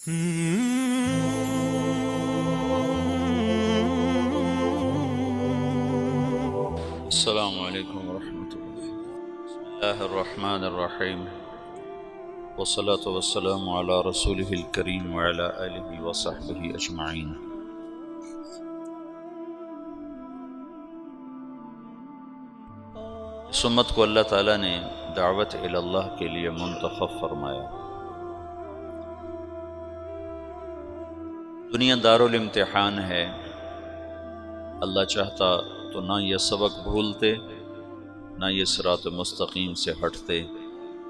السلام علیکم ورحمۃ اللہ۔ بسم اللہ الرحمن الرحیم، والصلاة والسلام علی رسولہ الکریم وعلی آلہ وصحبہ اجمعین۔ اس امت کو اللہ تعالیٰ نے دعوت الی اللہ کے لیے منتخب فرمایا۔ دنیا دارالامتحان ہے، اللہ چاہتا تو نہ یہ سبق بھولتے، نہ یہ صراط مستقیم سے ہٹتے،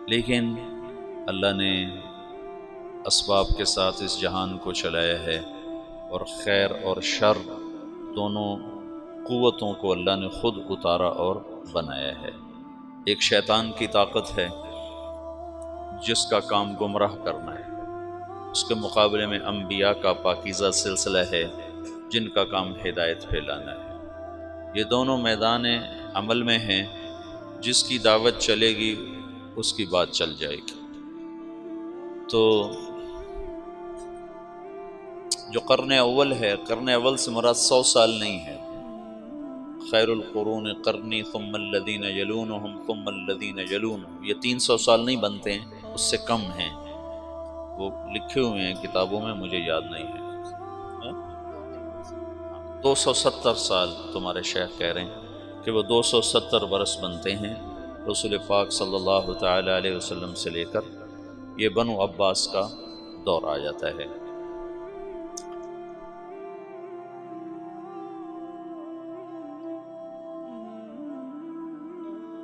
لیکن اللہ نے اسباب کے ساتھ اس جہان کو چلایا ہے، اور خیر اور شر دونوں قوتوں کو اللہ نے خود اتارا اور بنایا ہے۔ ایک شیطان کی طاقت ہے جس کا کام گمراہ کرنا ہے، اس کے مقابلے میں انبیاء کا پاکیزہ سلسلہ ہے جن کا کام ہدایت پھیلانا ہے۔ یہ دونوں میدان عمل میں ہیں، جس کی دعوت چلے گی اس کی بات چل جائے گی۔ تو جو قرن اول ہے، قرن اول سے مراد 100 سال نہیں ہے۔ خیر القرون قرنی ثم الذین یلونہم ثم الذین یلونہم، یہ 300 سال نہیں بنتے ہیں، اس سے کم ہیں، وہ لکھے ہوئے ہیں کتابوں میں، مجھے یاد نہیں ہے۔ 270 سال تمہارے شیخ کہہ رہے ہیں کہ وہ 270 برس بنتے ہیں رسول پاک صلی اللہ تعالی علیہ وسلم سے لے کر یہ بنو عباس کا دور آ جاتا ہے۔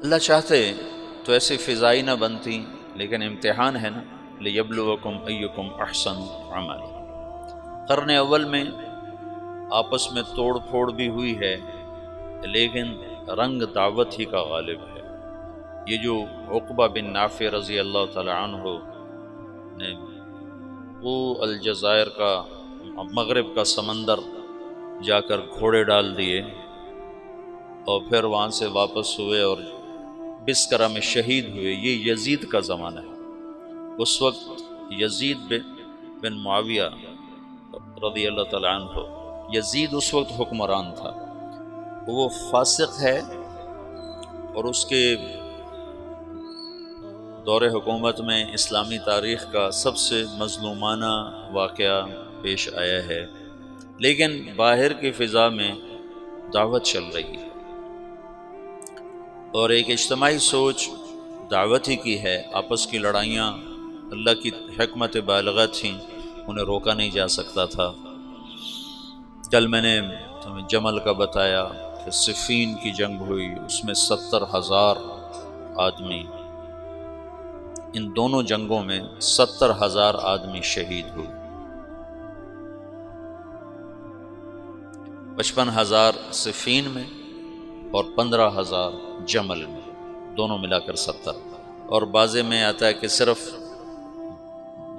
اللہ چاہتے تو ایسی فضائی نہ بنتی، لیکن امتحان ہے نا، لیبلوکم ایکم احسن عملا۔ قرن اول میں آپس میں توڑ پھوڑ بھی ہوئی ہے، لیکن رنگ دعوت ہی کا غالب ہے۔ یہ جو عقبہ بن نافع رضی اللہ تعالی عنہ نے وہ الجزائر کا مغرب کا سمندر جا کر گھوڑے ڈال دیے اور پھر وہاں سے واپس ہوئے اور بسکرہ میں شہید ہوئے، یہ یزید کا زمانہ ہے۔ اس وقت یزید بن معاویہ رضی اللہ تعالی عنہ، یزید اس وقت حکمران تھا، وہ فاسق ہے، اور اس کے دور حکومت میں اسلامی تاریخ کا سب سے مظلومانہ واقعہ پیش آیا ہے، لیکن باہر کی فضا میں دعوت چل رہی ہے، اور ایک اجتماعی سوچ دعوت ہی کی ہے۔ آپس کی لڑائیاں اللہ کی حکمت بالغہ تھیں، انہیں روکا نہیں جا سکتا تھا۔ کل میں نے تمہیں جمل کا بتایا کہ صفین کی جنگ ہوئی، اس میں 70,000 آدمی، ان دونوں جنگوں میں 70,000 آدمی شہید ہوئے، 55,000 صفین میں اور 15,000 جمل میں، دونوں ملا کر 70۔ اور بعضے میں آتا ہے کہ صرف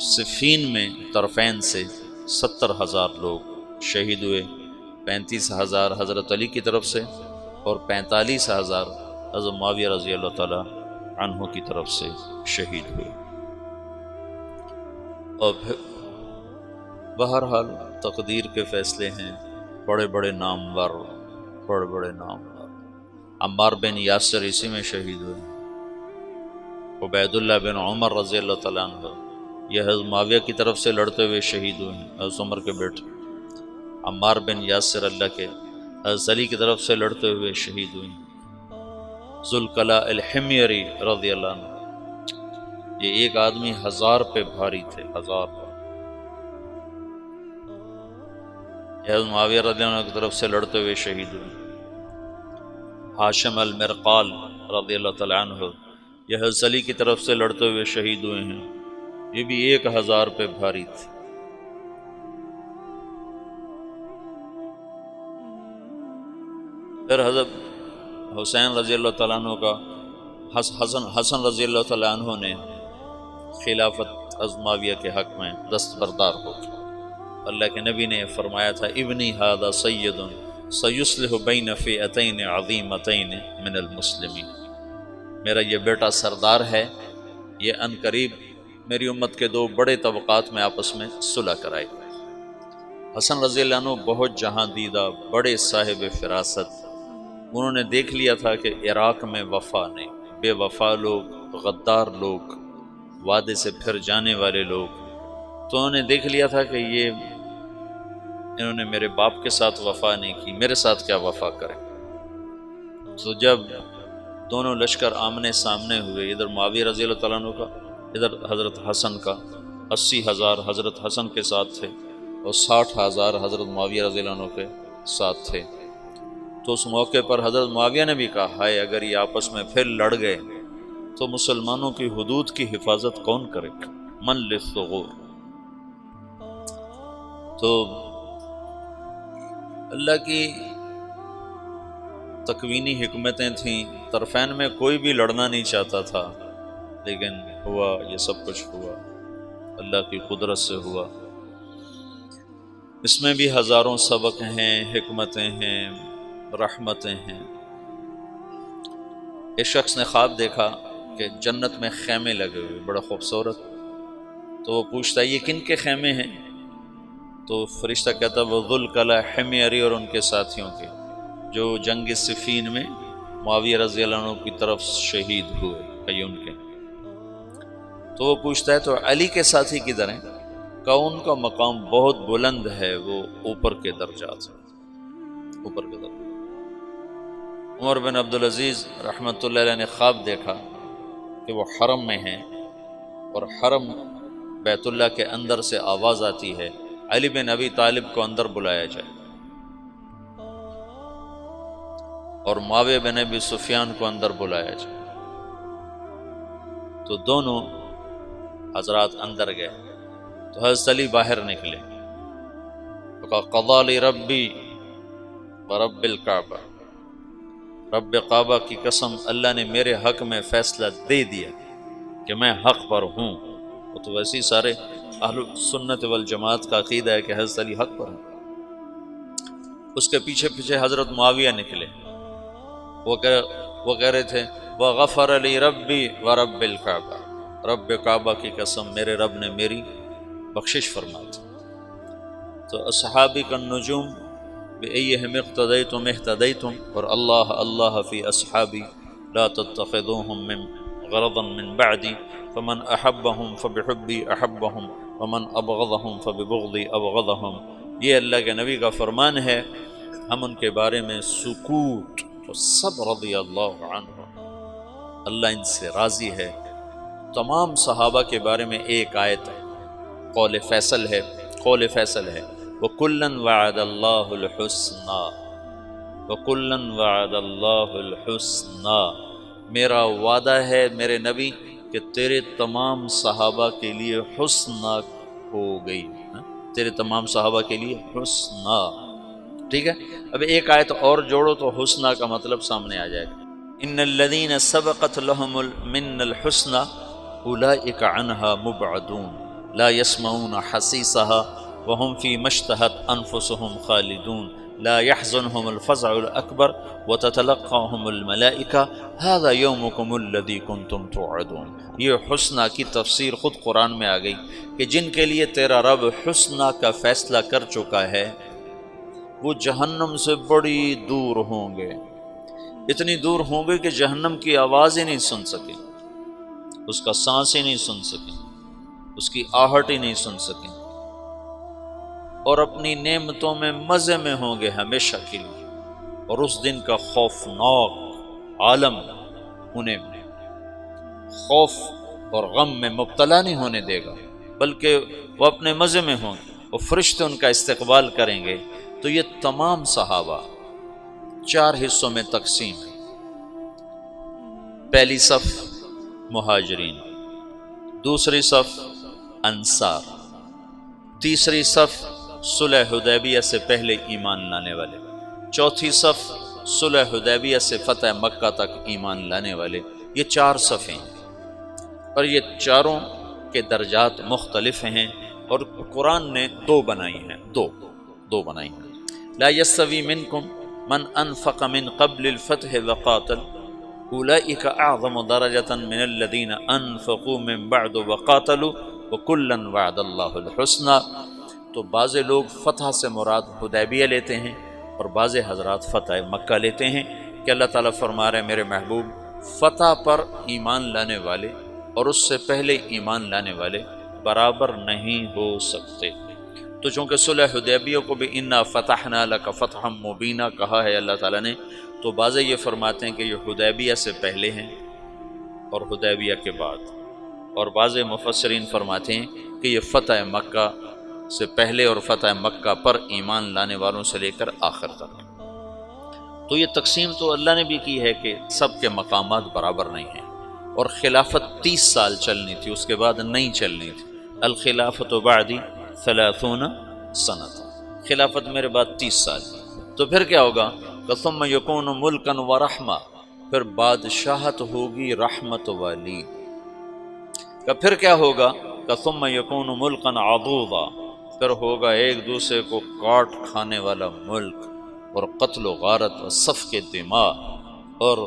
صفین میں طرفین سے 70,000 لوگ شہید ہوئے، 35,000 حضرت علی کی طرف سے اور 45,000 حضرت معاویہ رضی اللہ تعالی عنہ کی طرف سے شہید ہوئے۔ اور پھر بہرحال تقدیر کے فیصلے ہیں، بڑے بڑے نامور، بڑے بڑے نامور۔ عمار بن یاسر اسی میں شہید ہوئے، عبید اللہ بن عمر رضی اللہ تعالیٰ عنہ یہ حضرت معاویہ کی طرف سے لڑتے ہوئے شہید ہوئے ہیں، حضرت عمر کے بیٹے۔ عمار بن یاسر اللہ کے حضرت علی کی طرف سے لڑتے ہوئے شہید ہوئے ہیں۔ ذوالقلع الحمیری رضی اللہ عنہ، یہ ایک آدمی 1000 پہ بھاری تھے، 1000 پر۔ یہ حضرت معاویہ رضی اللہ عنہ کی طرف سے لڑتے ہوئے شہید ہوئے۔ ہاشم المرقال رضی اللہ تعالی عنہ یہ حضرت علی کی طرف سے لڑتے ہوئے شہید ہوئے ہیں، یہ بھی 1000 پہ بھاری تھے۔ پھر حضرت حسین رضی اللہ تعالیٰ عنہ کا حسن رضی اللہ تعالیٰ عنہ نے خلافت حضرت معاویہ کے حق میں دستبردار ہو گیا۔ اللہ کے نبی نے فرمایا تھا، ابنی ھذا سید سیصلح بین فئتین عظیمتین من المسلمین، میرا یہ بیٹا سردار ہے، یہ عنقریب میری امت کے دو بڑے طبقات میں آپس میں صلح کرائی۔ حسن رضی اللہ عنہ بہت جہاں دیدہ، بڑے صاحب فراست، انہوں نے دیکھ لیا تھا کہ عراق میں وفا نہیں، بے وفا لوگ، غدار لوگ، وعدے سے پھر جانے والے لوگ، تو انہوں نے دیکھ لیا تھا کہ انہوں نے میرے باپ کے ساتھ وفا نہیں کی، میرے ساتھ کیا وفا کریں۔ تو جب دونوں لشکر آمنے سامنے ہوئے، ادھر معاویہ رضی اللہ تعالیٰ عنہ کا، ادھر حضرت حسن کا، 80,000 حضرت حسن کے ساتھ تھے اور 60,000 حضرت معاویہ رضی اللہ عنہ کے ساتھ تھے، تو اس موقع پر حضرت معاویہ نے بھی کہا، ہائے اگر یہ آپس میں پھر لڑ گئے تو مسلمانوں کی حدود کی حفاظت کون کرے گا؟ من للثغور۔ تو اللہ کی تکوینی حکمتیں تھیں، طرفین میں کوئی بھی لڑنا نہیں چاہتا تھا، لیکن ہوا، یہ سب کچھ ہوا، اللہ کی قدرت سے ہوا۔ اس میں بھی ہزاروں سبق ہیں، حکمتیں ہیں، رحمتیں ہیں۔ ایک شخص نے خواب دیکھا کہ جنت میں خیمے لگے ہوئے بڑا خوبصورت، تو وہ پوچھتا ہے یہ کن کے خیمے ہیں؟ تو فرشتہ کہتا وہ ذوالکلا حمیر اور ان کے ساتھیوں کے، جو جنگ صفین میں معاویہ رضی اللہ عنہ کی طرف شہید ہوئے، کئی ان کے۔ تو وہ پوچھتا ہے تو علی کے ساتھی کدھر ہیں؟ کہ ان کا مقام بہت بلند ہے، وہ اوپر کے درجات ہیں، اوپر کے درجات۔ عمر بن عبدالعزیز رحمۃ اللہ علیہ نے خواب دیکھا کہ وہ حرم میں ہیں اور حرم بیت اللہ کے اندر سے آواز آتی ہے علی بن ابی طالب کو اندر بلایا جائے، اور معاویہ بن ابی سفیان کو اندر بلایا جائے۔ تو دونوں حضرات اندر گئے تو حضرت علی باہر نکلے تو کہا قضا لی ربی ورب الکعبہ، رب کعبہ کی قسم اللہ نے میرے حق میں فیصلہ دے دیا کہ میں حق پر ہوں۔ وہ تو ویسے ہی سارے اہل سنت والجماعت کا عقیدہ ہے کہ حضرت علی حق پر ہیں۔ اس کے پیچھے پیچھے حضرت معاویہ نکلے، وہ کہہ رہے تھے وغفر لی ربی ورب الکعبہ، رب کعبہ کی قسم میرے رب نے میری بخشش فرما دی۔ تو اصحابی کا نجوم بأیہم اقتدیتم اہتدیتم، اور اللہ اللہ فی اصحابی لا تتخذوہم من غرضا من بعدی فمن احبہم فبحبی احبہم ومن ابغضہم فببغضی ابغضہم۔ یہ اللہ کے نبی کا فرمان ہے، ہم ان کے بارے میں سکوت، تو سب رضی اللہ عنہ، اللہ ان سے راضی ہے۔ تمام صحابہ کے بارے میں ایک آیت ہے، قول فیصل ہے، قول فیصل ہے وَكُلًّا وَعَدَ اللَّهُ الْحُسْنَى، وَكُلًّا وَعَدَ اللَّهُ الْحُسْنَى، میرا وعدہ ہے میرے نبی کہ تیرے تمام صحابہ کے لیے حسنہ ہو گئی، تیرے تمام صحابہ کے لیے حسنہ۔ ٹھیک ہے، اب ایک آیت اور جوڑو تو حسنہ کا مطلب سامنے آ جائے گا۔ ان الذین سبقت لهم من الحسنى اولئک عنها مبعدون لا يسمعون حسیسها وهم فيما اشتهت انفسهم خالدون لا يحزنهم الفزع الاکبر وتتلقاهم الملائکہ هذا یومکم الذی کنتم توعدون۔ یہ حسنہ کی تفسیر خود قرآن میں آ گئی کہ جن کے لیے تیرا رب حسنہ کا فیصلہ کر چکا ہے وہ جہنم سے بڑی دور ہوں گے، اتنی دور ہوں گے کہ جہنم کی آواز ہی نہیں سن سکیں، اس کا سانس ہی نہیں سن سکیں، اس کی آہٹ ہی نہیں سن سکیں، اور اپنی نعمتوں میں مزے میں ہوں گے ہمیشہ کے لیے، اور اس دن کا خوفناک عالم انہیں خوف اور غم میں مبتلا نہیں ہونے دے گا، بلکہ وہ اپنے مزے میں ہوں گے، وہ فرشتے ان کا استقبال کریں گے۔ تو یہ تمام صحابہ 4 حصوں میں تقسیم ہے۔ پہلی صف مہاجرین، دوسری صف انصار، تیسری صف صلح حدیبیہ سے پہلے ایمان لانے والے، چوتھی صف صلح حدیبیہ سے فتح مکہ تک ایمان لانے والے۔ یہ 4 صفیں ہیں، اور یہ چاروں کے درجات مختلف ہیں، اور قرآن نے 2 بنائی ہیں، دو بنائی ہیں۔ لا یستوی منکم من انفق من قبل الفتح وقاتل اولئک اعظم درجۃ من الذین انفقوا من بعد وقاتلوا وکلا وعد اللہ الحسنی۔ تو بعض لوگ فتح سے مراد حدیبیہ لیتے ہیں اور بعض حضرات فتح مکہ لیتے ہیں کہ اللہ تعالیٰ فرما رہے ہیں میرے محبوب فتح پر ایمان لانے والے اور اس سے پہلے ایمان لانے والے برابر نہیں ہو سکتے۔ تو چونکہ صلح حدیبیہ کو بھی انا فتحنا لک فتحا مبینا کہا ہے اللہ تعالیٰ نے، تو بعض یہ فرماتے ہیں کہ یہ حدیبیہ سے پہلے ہیں اور حدیبیہ کے بعد، اور بعض مفسرین فرماتے ہیں کہ یہ فتح مکہ سے پہلے اور فتح مکہ پر ایمان لانے والوں سے لے کر آخر تک۔ تو یہ تقسیم تو اللہ نے بھی کی ہے کہ سب کے مقامات برابر نہیں ہیں، اور خلافت 30 سال چلنی تھی، اس کے بعد نہیں چلنی تھی۔ الخلافت بعدی 30 سنۃ، خلافت میرے بعد 30 سال۔ تو پھر کیا ہوگا؟ ثم یکون ملکا ورحمہ، پھر بادشاہت ہوگی رحمت والی۔ پھر کیا ہوگا؟ ثم یکون ملکا عضوضا، پھر ہوگا ایک دوسرے کو کاٹ کھانے والا ملک، اور قتل و غارت و سفک دماء اور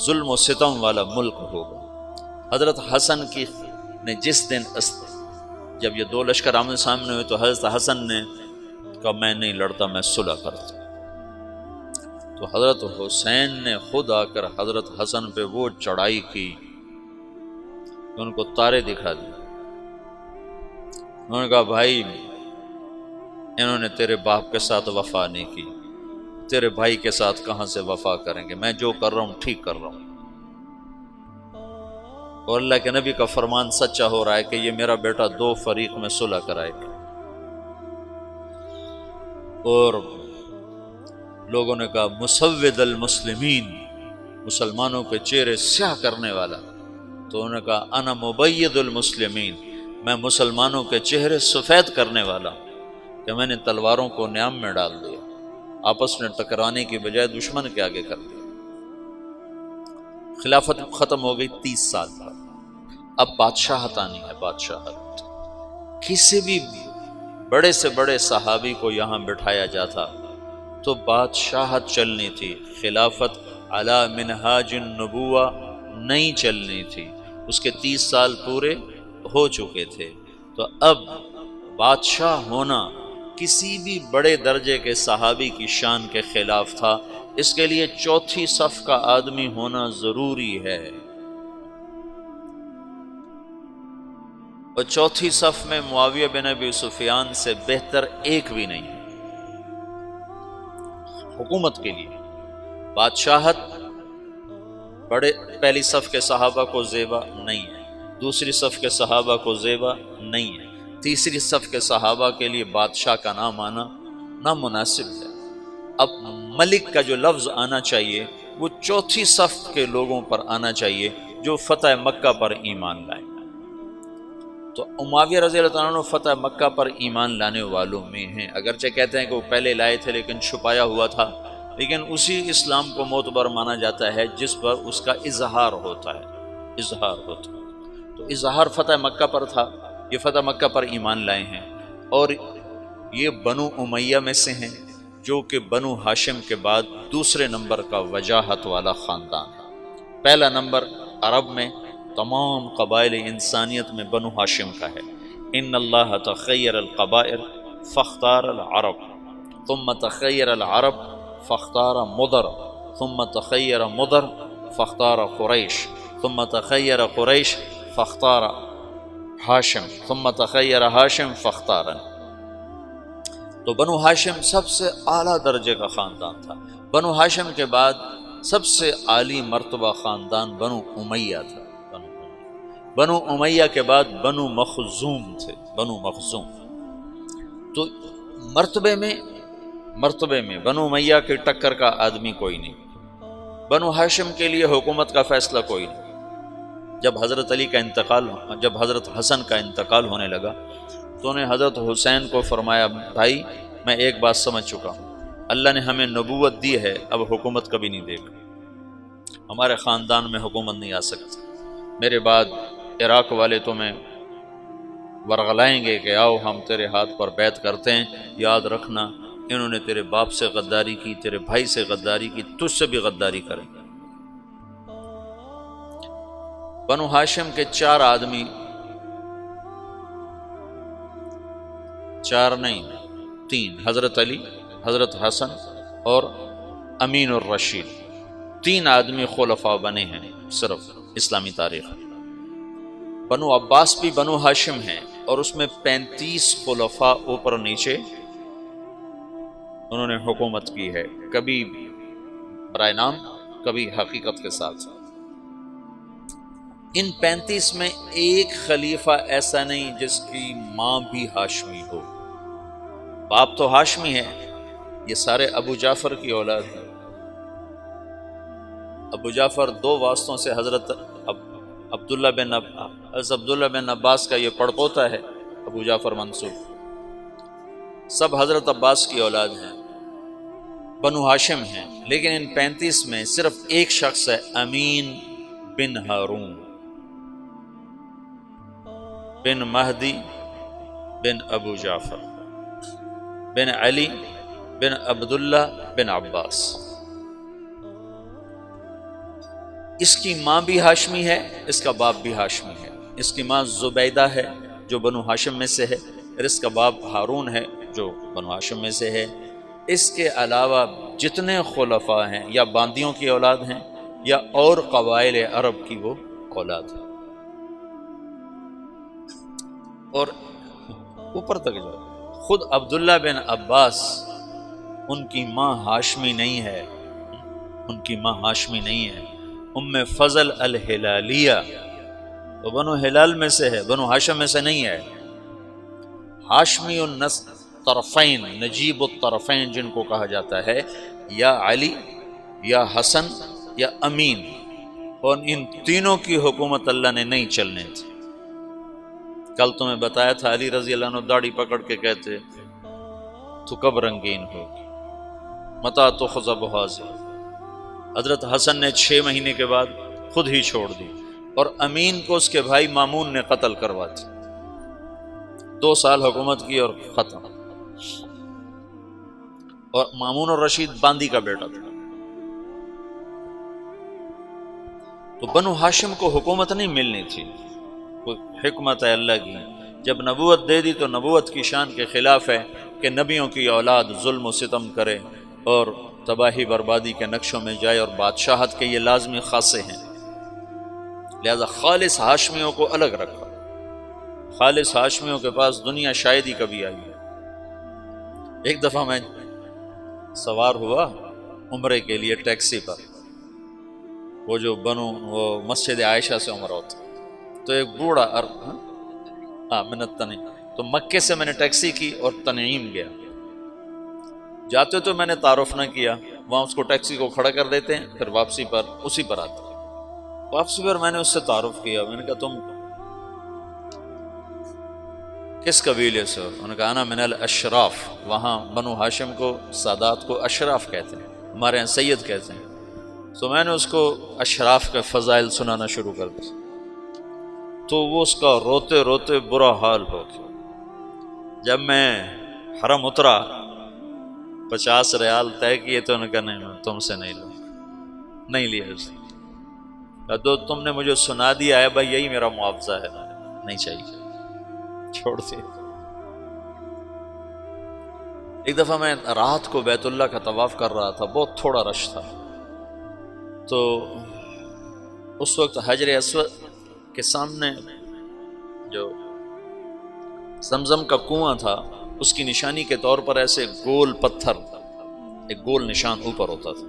ظلم و ستم والا ملک ہوگا۔ حضرت حسن کی نے جس دن جب یہ دو لشکر آمنے سامنے ہوئے تو حضرت حسن نے کہا میں نہیں لڑتا، میں صلح کرتا۔ تو حضرت حسین نے خود آ کر حضرت حسن پہ وہ چڑھائی کی کہ ان کو تارے دکھا دی۔ انہوں نے کہا بھائی انہوں نے تیرے باپ کے ساتھ وفا نہیں کی، تیرے بھائی کے ساتھ کہاں سے وفا کریں گے، میں جو کر رہا ہوں ٹھیک کر رہا ہوں۔ اور اللہ کے نبی کا فرمان سچا ہو رہا ہے کہ یہ میرا بیٹا 2 فریق میں صلح کرائے گا۔ اور لوگوں نے کہا مسود المسلمین، مسلمانوں کے چہرے سیاہ کرنے والا۔ تو انہوں نے کہا انا مبید المسلمین، میں مسلمانوں کے چہرے سفید کرنے والا، کہ میں نے تلواروں کو نیام میں ڈال دیا، آپس میں ٹکرانے کی بجائے دشمن کے آگے کر دیا۔ خلافت ختم ہو گئی 30 سال بعد۔ اب بادشاہت آنی ہے، بادشاہت۔ کسی بھی بڑے سے بڑے صحابی کو یہاں بٹھایا جاتا تو بادشاہت چلنی تھی، خلافت علی منہاج النبوہ نہیں چلنی تھی۔ اس کے 30 سال پورے ہو چکے تھے، تو اب بادشاہ ہونا کسی بھی بڑے درجے کے صحابی کی شان کے خلاف تھا۔ اس کے لیے 4تھی صف کا آدمی ہونا ضروری ہے، اور 4تھی صف میں معاویہ بن ابی سفیان سے بہتر ایک بھی نہیں ہے حکومت کے لیے۔ بادشاہت بڑے پہلی صف کے صحابہ کو زیبا نہیں ہے، دوسری صف کے صحابہ کو زیبا نہیں ہے، تیسری صف کے صحابہ کے لیے بادشاہ کا نام آنا نامناسب ہے۔ اب ملک کا جو لفظ آنا چاہیے وہ 4تھی صف کے لوگوں پر آنا چاہیے جو فتح مکہ پر ایمان لائے۔ تو معاویہ رضی اللہ عنہ فتح مکہ پر ایمان لانے والوں میں ہیں، اگرچہ کہتے ہیں کہ وہ پہلے لائے تھے لیکن چھپایا ہوا تھا، لیکن اسی اسلام کو معتبر مانا جاتا ہے جس پر اس کا اظہار ہوتا ہے، اظہار ہوتا ہے۔ تو اظہار فتح مکہ پر تھا، یہ فتح مکہ پر ایمان لائے ہیں، اور یہ بنو امیہ میں سے ہیں جو کہ بنو ہاشم کے بعد دوسرے نمبر کا وجاہت والا خاندان ہے۔ پہلا نمبر عرب میں تمام قبائل انسانیت میں بنو ہاشم کا ہے۔ ان اللہ تخیر القبائل فاختار العرب ثم تخیر العرب فاختار مضر ثم تخیر مضر فاختار قریش ثم تخیر قریش فاختار ہاشم ثم تخیر ہاشم فاختار۔ تو بنو ہاشم سب سے اعلیٰ درجے کا خاندان تھا۔ بنو ہاشم کے بعد سب سے عالی مرتبہ خاندان بنو امیہ تھا۔ بنو امیہ کے بعد بنو مخزوم تھے، بنو مخزوم۔ تو مرتبے میں بنو امیہ کے ٹکر کا آدمی کوئی نہیں، بنو ہاشم کے لیے حکومت کا فیصلہ کوئی نہیں۔ جب حضرت حسن کا انتقال ہونے لگا تو انہیں حضرت حسین کو فرمایا بھائی میں ایک بات سمجھ چکا ہوں، اللہ نے ہمیں نبوت دی ہے، اب حکومت کبھی نہیں دے گا، ہمارے خاندان میں حکومت نہیں آ سکتی، میرے بعد عراق والے تمہیں ورغلائیں گے کہ آؤ ہم تیرے ہاتھ پر بیعت کرتے ہیں، یاد رکھنا انہوں نے تیرے باپ سے غداری کی، تیرے بھائی سے غداری کی، تجھ سے بھی غداری کریں گے۔ بنو ہاشم کے 4 آدمی، 4 نہیں 3، حضرت علی، حضرت حسن اور امین الرشید، 3 آدمی خلفاء بنے ہیں صرف اسلامی تاریخ۔ بنو عباس بھی بنو ہاشم ہیں اور اس میں 35 خلفاء اوپر نیچے انہوں نے حکومت کی ہے، کبھی برائے نام کبھی حقیقت کے ساتھ۔ ان 35 میں ایک خلیفہ ایسا نہیں جس کی ماں بھی ہاشمی ہو۔ باپ تو ہاشمی ہے، یہ سارے ابو جعفر کی اولاد ہیں۔ ابو جعفر 2 واسطوں سے حضرت عبداللہ بن عباس کا یہ پڑپوتا ہے، ابو جعفر منصور، سب حضرت عباس کی اولاد ہیں، بنو ہاشم ہیں۔ لیکن ان 35 میں صرف ایک شخص ہے، امین بن ہارون بن مہدی بن ابو جعفر بن علی بن عبداللہ بن عباس۔ اس کی ماں بھی ہاشمی ہے، اس کا باپ بھی ہاشمی ہے۔ اس کی ماں زبیدہ ہے جو بنو ہاشم میں سے ہے، اور اس کا باپ ہارون ہے جو بنو ہاشم میں سے ہے۔ اس کے علاوہ جتنے خلفاء ہیں یا باندیوں کی اولاد ہیں یا اور قبائل عرب کی وہ اولاد ہے۔ اور اوپر تک جاؤ، خود عبداللہ بن عباس ان کی ماں ہاشمی نہیں ہے، ان کی ماں ہاشمی نہیں ہے۔ ام فضل الہلالیہ وہ بنو ہلال میں سے ہے، بنو ہاشم میں سے نہیں ہے۔ ہاشمی النسل طرفین، نجیب الطرفین جن کو کہا جاتا ہے، یا علی یا حسن یا امین، اور ان تینوں کی حکومت اللہ نے نہیں چلنے تھی۔ کل تمہیں بتایا تھا علی رضی اللہ عنہ داڑھی پکڑ کے کہتے تو کب رنگین ہوگی، متا تو خزب حاضر۔ حضرت حسن نے 6 مہینے کے بعد خود ہی چھوڑ دی، اور امین کو اس کے بھائی مامون نے قتل کروا دی۔ 2 سال حکومت کی اور ختم۔ اور مامون الرشید باندی کا بیٹا تھا۔ تو بنو ہاشم کو حکومت نہیں ملنی تھی، کوئی حکمت ہے اللہ کی، جب نبوت دے دی تو نبوت کی شان کے خلاف ہے کہ نبیوں کی اولاد ظلم و ستم کرے اور تباہی بربادی کے نقشوں میں جائے، اور بادشاہت کے یہ لازمی خاصے ہیں، لہذا خالص ہاشمیوں کو الگ رکھا۔ خالص ہاشمیوں کے پاس دنیا شاید ہی کبھی آئی ہے۔ ایک دفعہ میں سوار ہوا عمرے کے لیے ٹیکسی پر، وہ جو وہ مسجد عائشہ سے عمرہ ہوتا، تو ایک بوڑھا منت تنعیم، تو مکے سے میں نے ٹیکسی کی اور تنعیم گیا۔ جاتے تو میں نے تعارف نہ کیا، وہاں اس کو ٹیکسی کو کھڑا کر دیتے ہیں، پھر واپسی پر اسی پر آتے۔ واپسی پر میں نے اس سے تعارف کیا، میں نے کہا تم کس قبیلے سے ہو؟ انہوں نے کہا انا من الاشراف، وہاں بنو ہاشم کو سادات کو اشراف کہتے ہیں، ہمارے یہاں سید کہتے ہیں۔ تو میں نے اس کو اشراف کے فضائل سنانا شروع کر دیا، تو وہ اس کا روتے روتے برا حال ہو گیا۔ جب میں حرم اترا 50 ریال طے کیے تو انہوں نے کہا نہیں میں تم سے نہیں لوں، نہیں لیا اس نے۔ تو تم نے مجھے سنا دیا ہے بھائی، یہی میرا معاوضہ ہے، نہیں چاہیے، چھوڑ دے۔ ایک دفعہ میں رات کو بیت اللہ کا طواف کر رہا تھا، بہت تھوڑا رش تھا، تو اس وقت حجر اسود کے سامنے جو زمزم کا کنواں تھا، اس کی نشانی کے طور پر ایسے گول پتھر، ایک گول نشان اوپر ہوتا تھا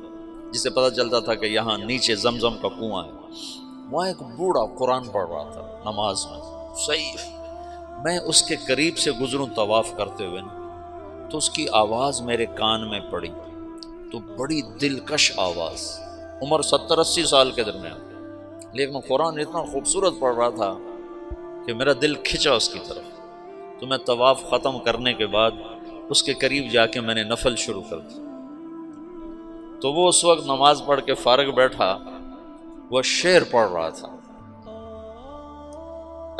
جسے پتہ چلتا تھا کہ یہاں نیچے زمزم کا کنواں ہے۔ وہاں ایک بوڑھا قرآن پڑھ رہا تھا نماز میں، صحیح۔ میں اس کے قریب سے گزروں طواف کرتے ہوئے نا، تو اس کی آواز میرے کان میں پڑی، تو بڑی دلکش آواز، عمر 70-80 سال کے درمیان، لیکن وہ قرآن اتنا خوبصورت پڑھ رہا تھا کہ میرا دل کھنچا اس کی طرف۔ تو میں طواف ختم کرنے کے بعد اس کے قریب جا کے میں نے نفل شروع کر دی، تو وہ اس وقت نماز پڑھ کے فارغ بیٹھا، وہ شعر پڑھ رہا تھا،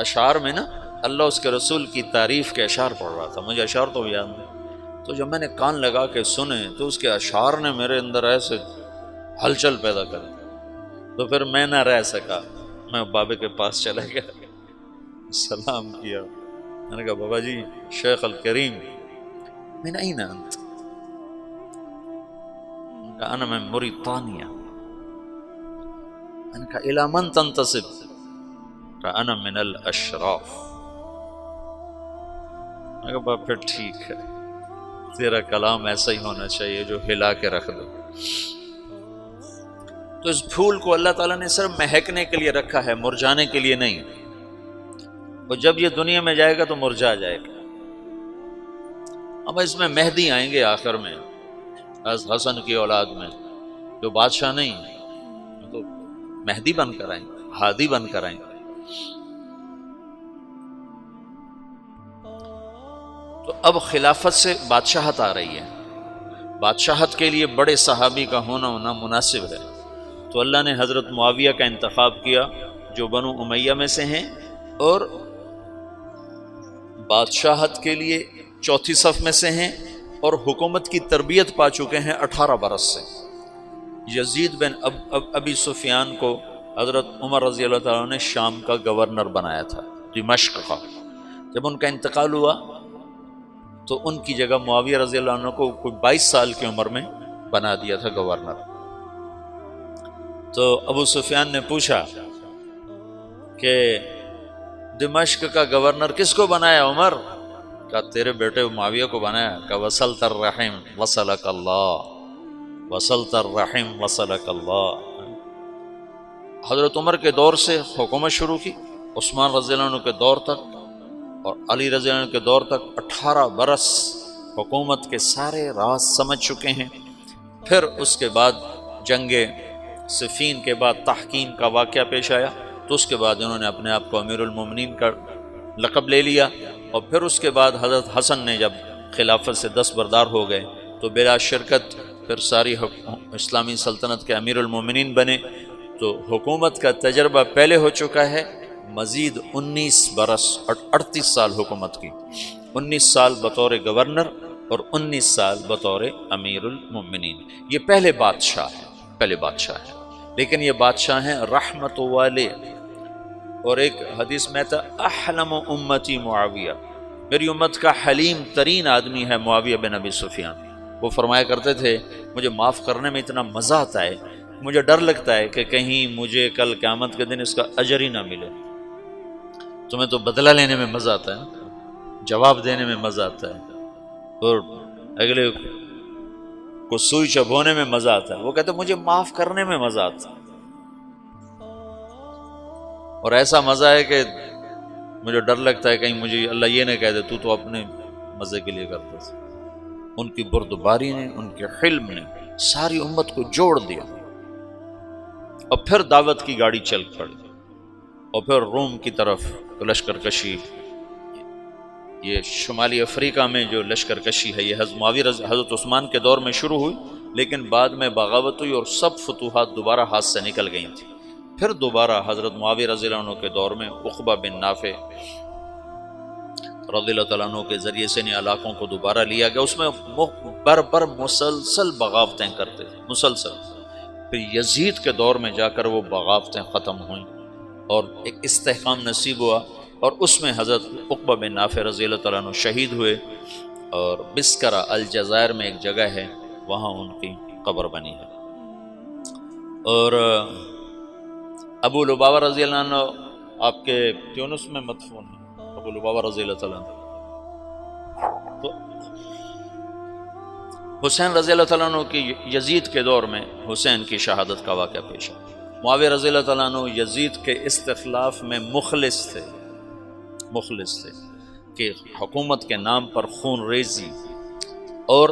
اشعار میں نا اللہ اس کے رسول کی تعریف کے اشعار پڑھ رہا تھا، مجھے اشعار تو یاد نہیں۔ تو جب میں نے کان لگا کے سنے تو اس کے اشعار نے میرے اندر ایسے ہلچل پیدا کر دی، تو پھر میں نہ رہ سکا، میں بابے کے پاس چلا گیا، سلام کیا، میں نے کہا بابا جی شیخ الکریم من این انت؟ کہا انا من موریتانیہ۔ میں نے کہا الی من تنتسب؟ کہا انا من الاشراف۔ میں نے کہا بابا پھر ٹھیک ہے، تیرا کلام ایسا ہی ہونا چاہیے جو ہلا کے رکھ دو۔ تو اس پھول کو اللہ تعالیٰ نے صرف مہکنے کے لیے رکھا ہے، مرجھانے کے لیے نہیں، اور جب یہ دنیا میں جائے گا تو مرجھا جائے گا۔ اب اس میں مہدی آئیں گے آخر میں، حسن کی اولاد میں، جو بادشاہ نہیں تو مہدی بن کر آئیں گے، ہادی بن کر آئیں گے۔ تو اب خلافت سے بادشاہت آ رہی ہے، بادشاہت کے لیے بڑے صحابی کا ہونا مناسب ہے۔ تو اللہ نے حضرت معاویہ کا انتخاب کیا جو بنو امیہ میں سے ہیں، اور بادشاہت کے لیے چوتھی صف میں سے ہیں، اور حکومت کی تربیت پا چکے ہیں 18 برس سے۔ یزید بن ابی سفیان کو حضرت عمر رضی اللہ تعالیٰ نے شام کا گورنر بنایا تھا، دمشق کا۔ جب ان کا انتقال ہوا تو ان کی جگہ معاویہ رضی اللہ عنہ کو کوئی 22 سال کی عمر میں بنا دیا تھا گورنر۔ تو ابو سفیان نے پوچھا کہ دمشق کا گورنر کس کو بنایا عمر؟ کہا تیرے بیٹے معاویہ کو بنایا۔ کہا وصلت الرحم وصلک اللہ، وصلت الرحم وصلک اللہ۔ حضرت عمر کے دور سے حکومت شروع کی، عثمان رضی اللہ عنہ کے دور تک اور علی رضی اللہ عنہ کے دور تک 18 برس حکومت کے سارے راز سمجھ چکے ہیں۔ پھر اس کے بعد جنگ صفین کے بعد تحکیم کا واقعہ پیش آیا، تو اس کے بعد انہوں نے اپنے آپ کو امیر المومنین کا لقب لے لیا، اور پھر اس کے بعد حضرت حسن نے جب خلافت سے دستبردار ہو گئے تو بلا شرکت پھر ساری اسلامی سلطنت کے امیر المومنین بنے۔ تو حکومت کا تجربہ پہلے ہو چکا ہے، مزید 19 برس 38 سال حکومت کی، 19 سال بطور گورنر اور 19 سال بطور امیر المومنین۔ یہ پہلے بادشاہ ہے، لیکن یہ بادشاہ ہیں رحمت والے۔ اور ایک حدیث میں تھا احلم امتی معاویہ، میری امت کا حلیم ترین آدمی ہے معاویہ بن ابی سفیان۔ وہ فرمایا کرتے تھے مجھے معاف کرنے میں اتنا مزہ آتا ہے، مجھے ڈر لگتا ہے کہ کہیں مجھے کل قیامت کے دن اس کا اجر ہی نہ ملے۔ تمہیں تو بدلہ لینے میں مزہ آتا ہے، جواب دینے میں مزہ آتا ہے، اور اگلے کو سوئی چبھونے میں مزہ آتا ہے۔ وہ کہتے مجھے معاف کرنے میں مزہ آتا ہے، اور ایسا مزہ ہے کہ مجھے ڈر لگتا ہے کہیں مجھے اللہ یہ نہ کہہ دے تو اپنے مزے کے لیے کرتا تھا۔ ان کی بردباری نے، ان کے حلم نے ساری امت کو جوڑ دیا، اور پھر دعوت کی گاڑی چل پڑی، اور پھر روم کی طرف لشکر کشی۔ یہ شمالی افریقہ میں جو لشکر کشی ہے یہ حضرت عثمان کے دور میں شروع ہوئی، لیکن بعد میں بغاوت ہوئی اور سب فتوحات دوبارہ ہاتھ سے نکل گئی تھیں۔ پھر دوبارہ حضرت معاویہ رضی اللہ عنہ کے دور میں عقبہ بن نافع رضی اللہ تعالیٰ عنہ کے ذریعے سے ان علاقوں کو دوبارہ لیا گیا۔ اس میں بر مسلسل بغاوتیں کرتے تھے، مسلسل۔ پھر یزید کے دور میں جا کر وہ بغاوتیں ختم ہوئیں اور ایک استحکام نصیب ہوا، اور اس میں حضرت عقبہ بن نافع رضی اللہ تعالیٰ عنہ شہید ہوئے، اور بسکرہ الجزائر میں ایک جگہ ہے وہاں ان کی قبر بنی ہے۔ اور ابو لبابہ رضی اللہ عنہ آپ کے تیونس میں مدفون ہیں، ابو لبابہ رضی اللہ تعالیٰ عنہ۔ تو حسین رضی اللہ تعالیٰ عنہ کی یزید کے دور میں حسین کی شہادت کا واقعہ پیش ہے۔ معاویہ رضی اللہ تعالیٰ عنہ یزید کے استخلاف میں مخلص تھے کہ حکومت کے نام پر خون ریزی اور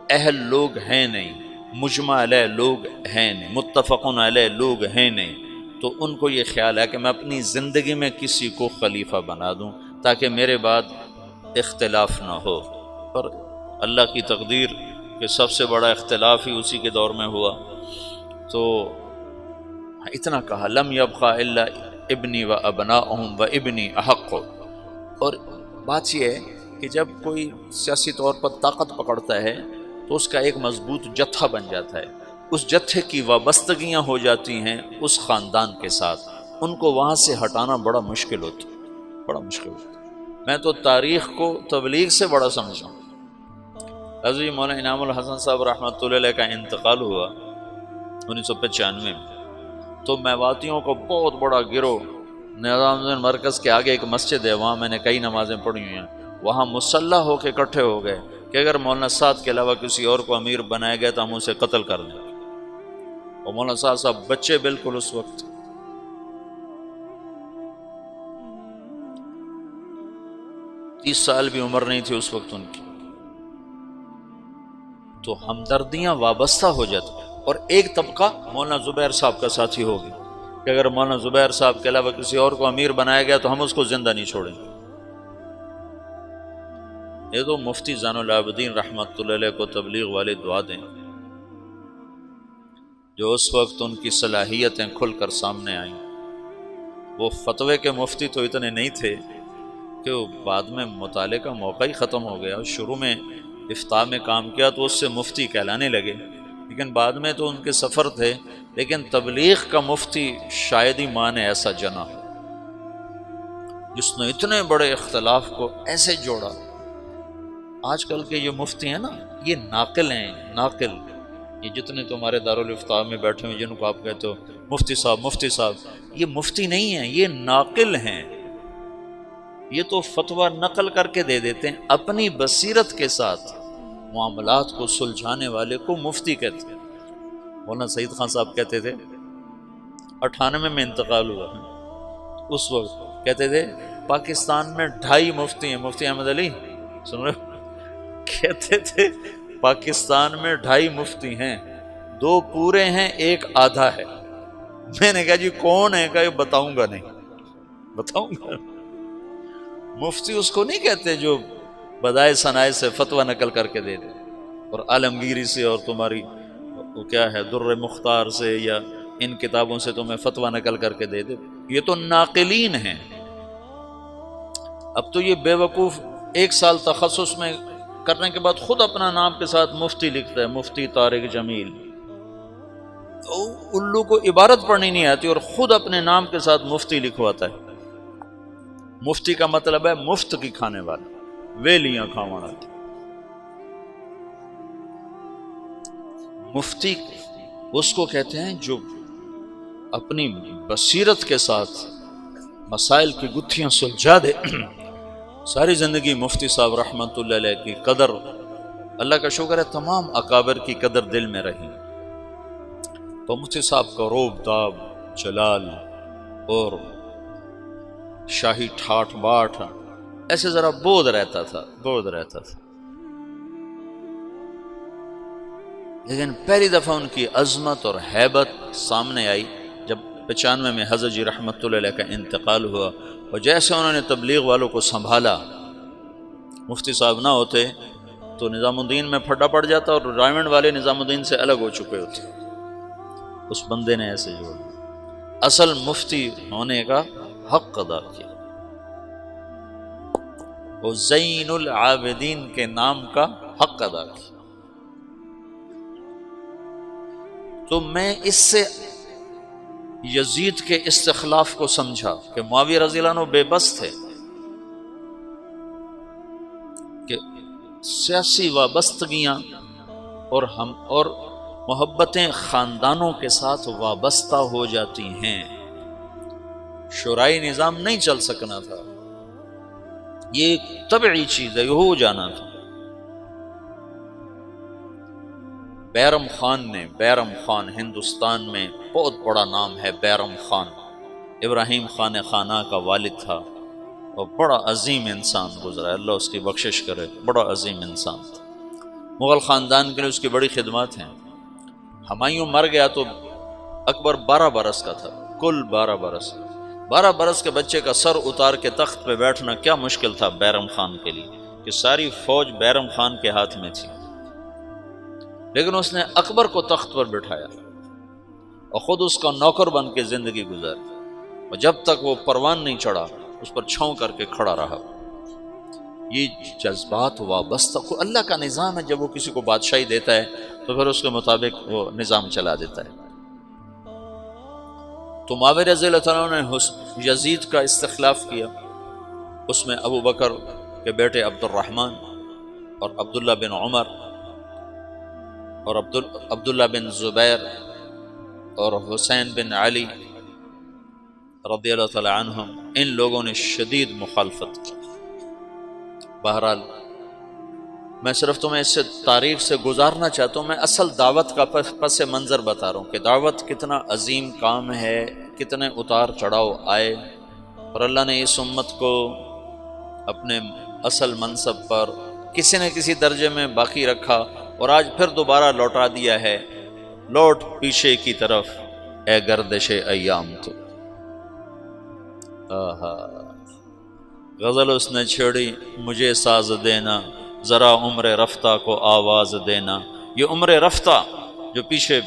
اہل لوگ ہیں نہیں، مجمع علیہ لوگ ہیں نہیں، متفقن علیہ لوگ ہیں نہیں، تو ان کو یہ خیال ہے کہ میں اپنی زندگی میں کسی کو خلیفہ بنا دوں تاکہ میرے بعد اختلاف نہ ہو۔ پر اللہ کی تقدیر کہ سب سے بڑا اختلاف ہی اسی کے دور میں ہوا، تو اتنا کہا لم یبقى الا ابنی و ابناؤہم و ابنی احق۔ اور بات یہ ہے کہ جب کوئی سیاسی طور پر طاقت پکڑتا ہے تو اس کا ایک مضبوط جتھا بن جاتا ہے، اس جتھے کی وابستگیاں ہو جاتی ہیں اس خاندان کے ساتھ، ان کو وہاں سے ہٹانا بڑا مشکل ہوتا، بڑا مشکل ہوتا۔ میں تو تاریخ کو تبلیغ سے بڑا سمجھتا ہوں۔ حضرت مولانا انعام الحسن صاحب رحمۃ اللہ علیہ کا انتقال ہوا 1995 میں، تو میواتیوں کو بہت بڑا گروہ نظام الدین مرکز کے آگے ایک مسجد ہے، وہاں میں نے کئی نمازیں پڑھی ہوئی ہیں، وہاں مسلح ہو کے اکٹھے ہو گئے کہ اگر مولانا سعد کے علاوہ کسی اور کو امیر بنایا گیا تو ہم اسے قتل کر دیں۔ اور مولانا سعد صاحب بچے بالکل اس وقت 30 سال بھی عمر نہیں تھی اس وقت ان کی، تو ہمدردیاں وابستہ ہو جاتی۔ اور ایک طبقہ مولانا زبیر صاحب کا ساتھی ہوگی کہ اگر مولانا زبیر صاحب کے علاوہ کسی اور کو امیر بنایا گیا تو ہم اس کو زندہ نہیں چھوڑیں گے۔ یہ تو مفتی زین العابدین رحمۃ اللہ علیہ کو تبلیغ والے دعا دیں، جو اس وقت ان کی صلاحیتیں کھل کر سامنے آئیں۔ وہ فتوے کے مفتی تو اتنے نہیں تھے کہ وہ بعد میں مطالعے کا موقع ہی ختم ہو گیا، شروع میں افتاء میں کام کیا تو اس سے مفتی کہلانے لگے، لیکن بعد میں تو ان کے سفر تھے، لیکن تبلیغ کا مفتی شاید ہی ماں نے ایسا جنا جس نے اتنے بڑے اختلاف کو ایسے جوڑا۔ آج کل کے یہ مفتی ہیں نا، یہ ناقل ہیں، ناقل، یہ جتنے تمہارے دارالافتاء میں بیٹھے ہوئے جن کو آپ کہتے ہو مفتی صاحب مفتی صاحب، یہ مفتی نہیں ہیں، یہ ناقل ہیں۔ یہ تو فتویٰ نقل کر کے دے دیتے ہیں، اپنی بصیرت کے ساتھ معاملات کو سلجھانے والے کو مفتی کہتے ہیں۔ مولانا سعید خان صاحب کہتے تھے، 98 میں انتقال ہوا، اس وقت کہتے تھے پاکستان میں 2.5 مفتی ہیں، مفتی احمد علی سن رہے ہو؟ کہتے تھے پاکستان میں 2.5 مفتی ہیں، 2 پورے ہیں، 1 آدھا ہے۔ میں نے کہا جی کون ہے؟ کہ بتاؤں گا نہیں، بتاؤں گا۔ مفتی اس کو نہیں کہتے جو بدائے ثنائے سے فتویٰ نقل کر کے دے دے، اور عالمگیری سے اور تمہاری وہ کیا ہے در مختار سے یا ان کتابوں سے تمہیں فتویٰ نقل کر کے دے دے۔ یہ تو ناقلین ہیں۔ اب تو یہ بے وقوف 1 سال تخصص میں کرنے کے بعد خود اپنا نام کے ساتھ مفتی لکھتا ہے، مفتی طارق جمیل۔ الو کو عبارت پڑھنی نہیں آتی اور خود اپنے نام کے ساتھ مفتی لکھواتا ہے۔ مفتی کا مطلب ہے مفت کی کھانے والا، ویلیاں کھاوانا۔ مفتی اس کو کہتے ہیں جو اپنی بصیرت کے ساتھ مسائل کی گتھیاں سلجھا دے۔ ساری زندگی مفتی صاحب رحمۃ اللہ علیہ کی قدر، اللہ کا شکر ہے تمام اکابر کی قدر دل میں رہی، تو مفتی صاحب کا روب داب، جلال اور شاہی ٹھاٹ باٹ ایسے ذرا بودھ رہتا تھا، لیکن پہلی دفعہ ان کی عظمت اور ہیبت سامنے آئی جب 95 میں حضرت جی رحمۃ اللہ علیہ کا انتقال ہوا، اور جیسے انہوں نے تبلیغ والوں کو سنبھالا، مفتی صاحب نہ ہوتے تو نظام الدین میں پھڈا پڑ جاتا اور رائمنڈ والے نظام الدین سے الگ ہو چکے ہوتے۔ اس بندے نے ایسے جوڑ اصل مفتی ہونے کا حق ادا کیا، وہ زین العابدین کے نام کا حق ادا کیا۔ تو میں اس سے یزید کے استخلاف کو سمجھا کہ معاویہ رضی اللہ عنہ بے بس تھے، کہ سیاسی وابستگیاں اور محبتیں خاندانوں کے ساتھ وابستہ ہو جاتی ہیں، شورائی نظام نہیں چل سکنا تھا، یہ ایک طبعی چیز ہے، یہ ہو جانا تھا۔ بیرم خان ہندوستان میں بہت بڑا نام ہے، بیرم خان ابراہیم خان خانہ کا والد تھا، اور بڑا عظیم انسان گزرا ہے، اللہ اس کی بخشش کرے، بڑا عظیم انسان تھا۔ مغل خاندان کے لیے اس کی بڑی خدمات ہیں۔ ہمایوں مر گیا تو اکبر 12 برس کا تھا، کل 12 برس کے بچے کا سر اتار کے تخت پہ بیٹھنا کیا مشکل تھا بیرم خان کے لیے، کہ ساری فوج بیرم خان کے ہاتھ میں تھی، لیکن اس نے اکبر کو تخت پر بٹھایا اور خود اس کا نوکر بن کے زندگی گزاری، اور جب تک وہ پروان نہیں چڑھا اس پر چھاؤں کر کے کھڑا رہا۔ یہ جذبات وابستہ، اللہ کا نظام ہے، جب وہ کسی کو بادشاہی دیتا ہے تو پھر اس کے مطابق وہ نظام چلا دیتا ہے۔ تو معاویہ رضی اللہ تعالیٰ عنہ نے یزید کا استخلاف کیا، اس میں ابو بکر کے بیٹے عبد الرحمن اور عبداللہ بن عمر اور عبداللہ بن زبیر اور حسین بن علی رضی اللہ تعالی عنہم، ان لوگوں نے شدید مخالفت کی۔ بہرحال میں صرف تمہیں اس سے تاریخ سے گزارنا چاہتا ہوں، میں اصل دعوت کا پس منظر بتا رہا ہوں کہ دعوت کتنا عظیم کام ہے، کتنے اتار چڑھاؤ آئے، اور اللہ نے اس امت کو اپنے اصل منصب پر کسی نہ کسی درجے میں باقی رکھا، اور آج پھر دوبارہ لوٹا دیا ہے، لوٹ پیچھے کی طرف اے گردش ایام تو۔ غزل اس نے چھیڑی مجھے ساز دینا، ذرا عمر رفتہ کو آواز دینا۔ یہ عمر رفتہ جو پیچھے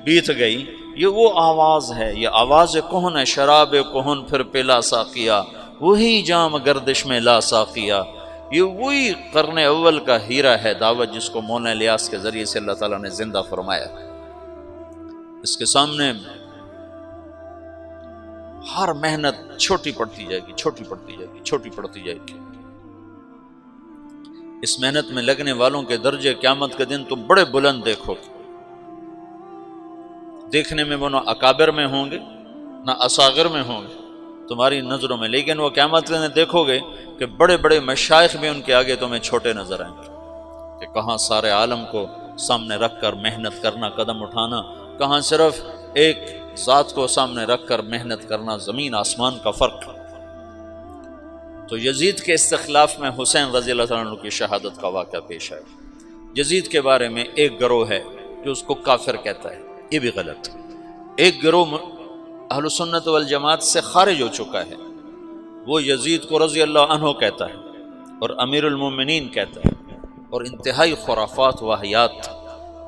بیت گئی، یہ وہ آواز ہے، یہ آواز کہن ہے، شراب کہن پھر پلا ساقیہ، وہی جام گردش میں لا ساقیہ۔ یہ وہی قرن اول کا ہیرا ہے دعوت، جس کو مولانا الیاس کے ذریعے سے اللہ تعالیٰ نے زندہ فرمایا۔ اس کے سامنے ہر محنت چھوٹی پڑتی جائے گی، چھوٹی پڑتی جائے گی، چھوٹی پڑتی جائے گی۔ اس محنت میں لگنے والوں کے درجے قیامت کے دن تم بڑے بلند دیکھو گے، دیکھنے میں وہ نہ اکابر میں ہوں گے نہ اصاغر میں ہوں گے تمہاری نظروں میں، لیکن وہ قیامت کے دن دیکھو گے کہ بڑے بڑے مشائخ بھی ان کے آگے تمہیں چھوٹے نظر آئیں گے، کہ کہاں سارے عالم کو سامنے رکھ کر محنت کرنا، قدم اٹھانا، کہاں صرف ایک ذات کو سامنے رکھ کر محنت کرنا، زمین آسمان کا فرق۔ تو یزید کے استخلاف میں حسین رضی اللہ تعالیٰ عنہ کی شہادت کا واقعہ پیش آیا۔ یزید کے بارے میں ایک گروہ ہے جو اس کو کافر کہتا ہے، یہ بھی غلط ہے۔ ایک گروہ اہل سنت والجماعت سے خارج ہو چکا ہے، وہ یزید کو رضی اللہ عنہ کہتا ہے اور امیر المومنین کہتا ہے، اور انتہائی خرافات واہیات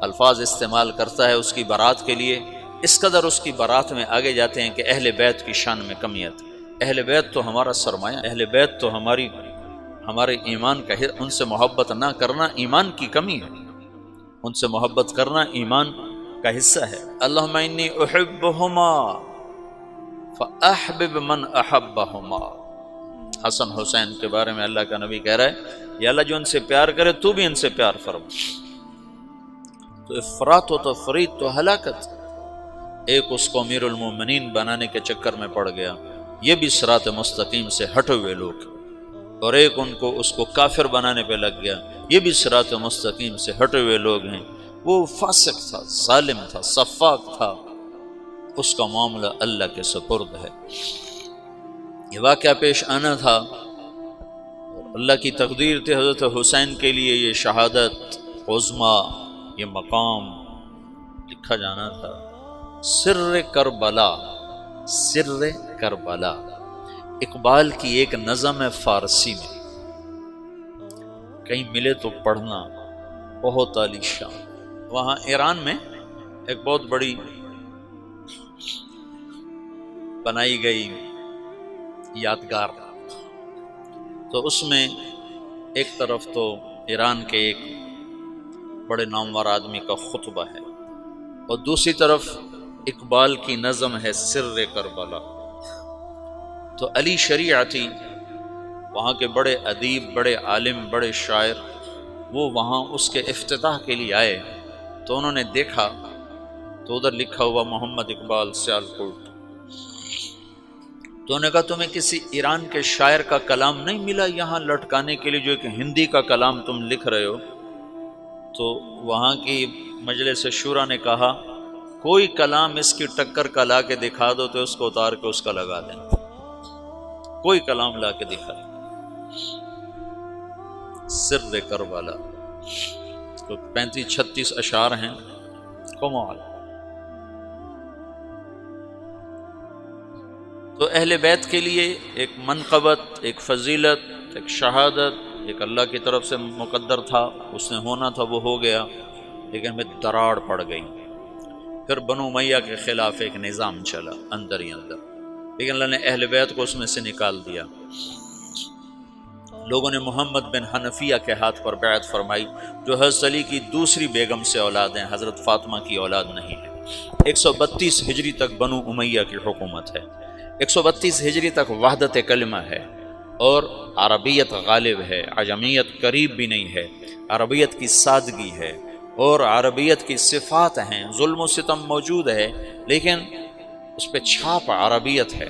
الفاظ استعمال کرتا ہے اس کی برات کے لیے۔ اس قدر اس کی برات میں آگے جاتے ہیں کہ اہل بیت کی شان میں کمی آتی ہے۔ اہل بیت تو ہمارا سرمایہ، اہل بیت تو ہمارے ایمان کا، ان سے محبت نہ کرنا ایمان کی کمی ہے، ان سے محبت کرنا ایمان کا حصہ ہے۔ اللہم انی احبہما فاحبب من احبہما۔ حسن حسین کے بارے میں اللہ کا نبی کہہ رہا ہے، یا اللہ جو ان سے پیار کرے تو بھی ان سے پیار فرما۔ تو افراط و تفریط تو ہلاکت۔ ایک اس کو امیر المومنین بنانے کے چکر میں پڑ گیا، یہ بھی صراط مستقیم سے ہٹے ہوئے لوگ، اور ایک ان کو اس کو کافر بنانے پہ لگ گیا، یہ بھی صراط مستقیم سے ہٹے ہوئے لوگ ہیں۔ وہ فاسق تھا، ظالم تھا، سفاک تھا، اس کا معاملہ اللہ کے سپرد ہے۔ یہ واقعہ پیش آنا تھا، اللہ کی تقدیر تھی حضرت حسین کے لیے یہ شہادت عظمیٰ، یہ مقام لکھا جانا تھا۔ سر کربلا، سر کربلا اقبال کی ایک نظم ہے فارسی میں، کہیں ملے تو پڑھنا، بہت عالی شان۔ وہاں ایران میں ایک بہت بڑی بنائی گئی یادگار، تو اس میں ایک طرف تو ایران کے ایک بڑے نامور آدمی کا خطبہ ہے، اور دوسری طرف اقبال کی نظم ہے سر کربلا۔ تو علی شریعتی وہاں کے بڑے ادیب، بڑے عالم، بڑے شاعر، وہ وہاں اس کے افتتاح کے لیے آئے، تو انہوں نے دیکھا تو ادھر لکھا ہوا محمد اقبال سیالکوٹ، تو انہوں نے کہا تمہیں کسی ایران کے شاعر کا کلام نہیں ملا یہاں لٹکانے کے لیے، جو ایک ہندی کا کلام تم لکھ رہے ہو؟ تو وہاں کی مجلس شورا نے کہا کوئی کلام اس کی ٹکر کا لا کے دکھا دو تو اس کو اتار کے اس کا لگا دیں، کوئی کلام لا کے دکھا دیں۔ سر کربلا تو 35-36 اشعار ہیں، کمال۔ تو اہل بیت کے لیے ایک منقبت، ایک فضیلت، ایک شہادت، ایک اللہ کی طرف سے مقدر تھا، اس نے ہونا تھا، وہ ہو گیا، لیکن میں دراڑ پڑ گئی۔ پھر بنو امیہ کے خلاف ایک نظام چلا اندر ہی اندر، لیکن اللہ نے اہل بیت کو اس میں سے نکال دیا۔ لوگوں نے محمد بن حنفیہ کے ہاتھ پر بیعت فرمائی، جو حضرت علی کی دوسری بیگم سے اولاد ہیں، حضرت فاطمہ کی اولاد نہیں ہے۔ 132 ہجری تک بنو امیہ کی حکومت ہے، 132 ہجری تک وحدت کلمہ ہے، اور عربیت غالب ہے، عجمیت قریب بھی نہیں ہے، عربیت کی سادگی ہے اور عربیت کی صفات ہیں، ظلم و ستم موجود ہے لیکن اس پہ چھاپ عربیت ہے۔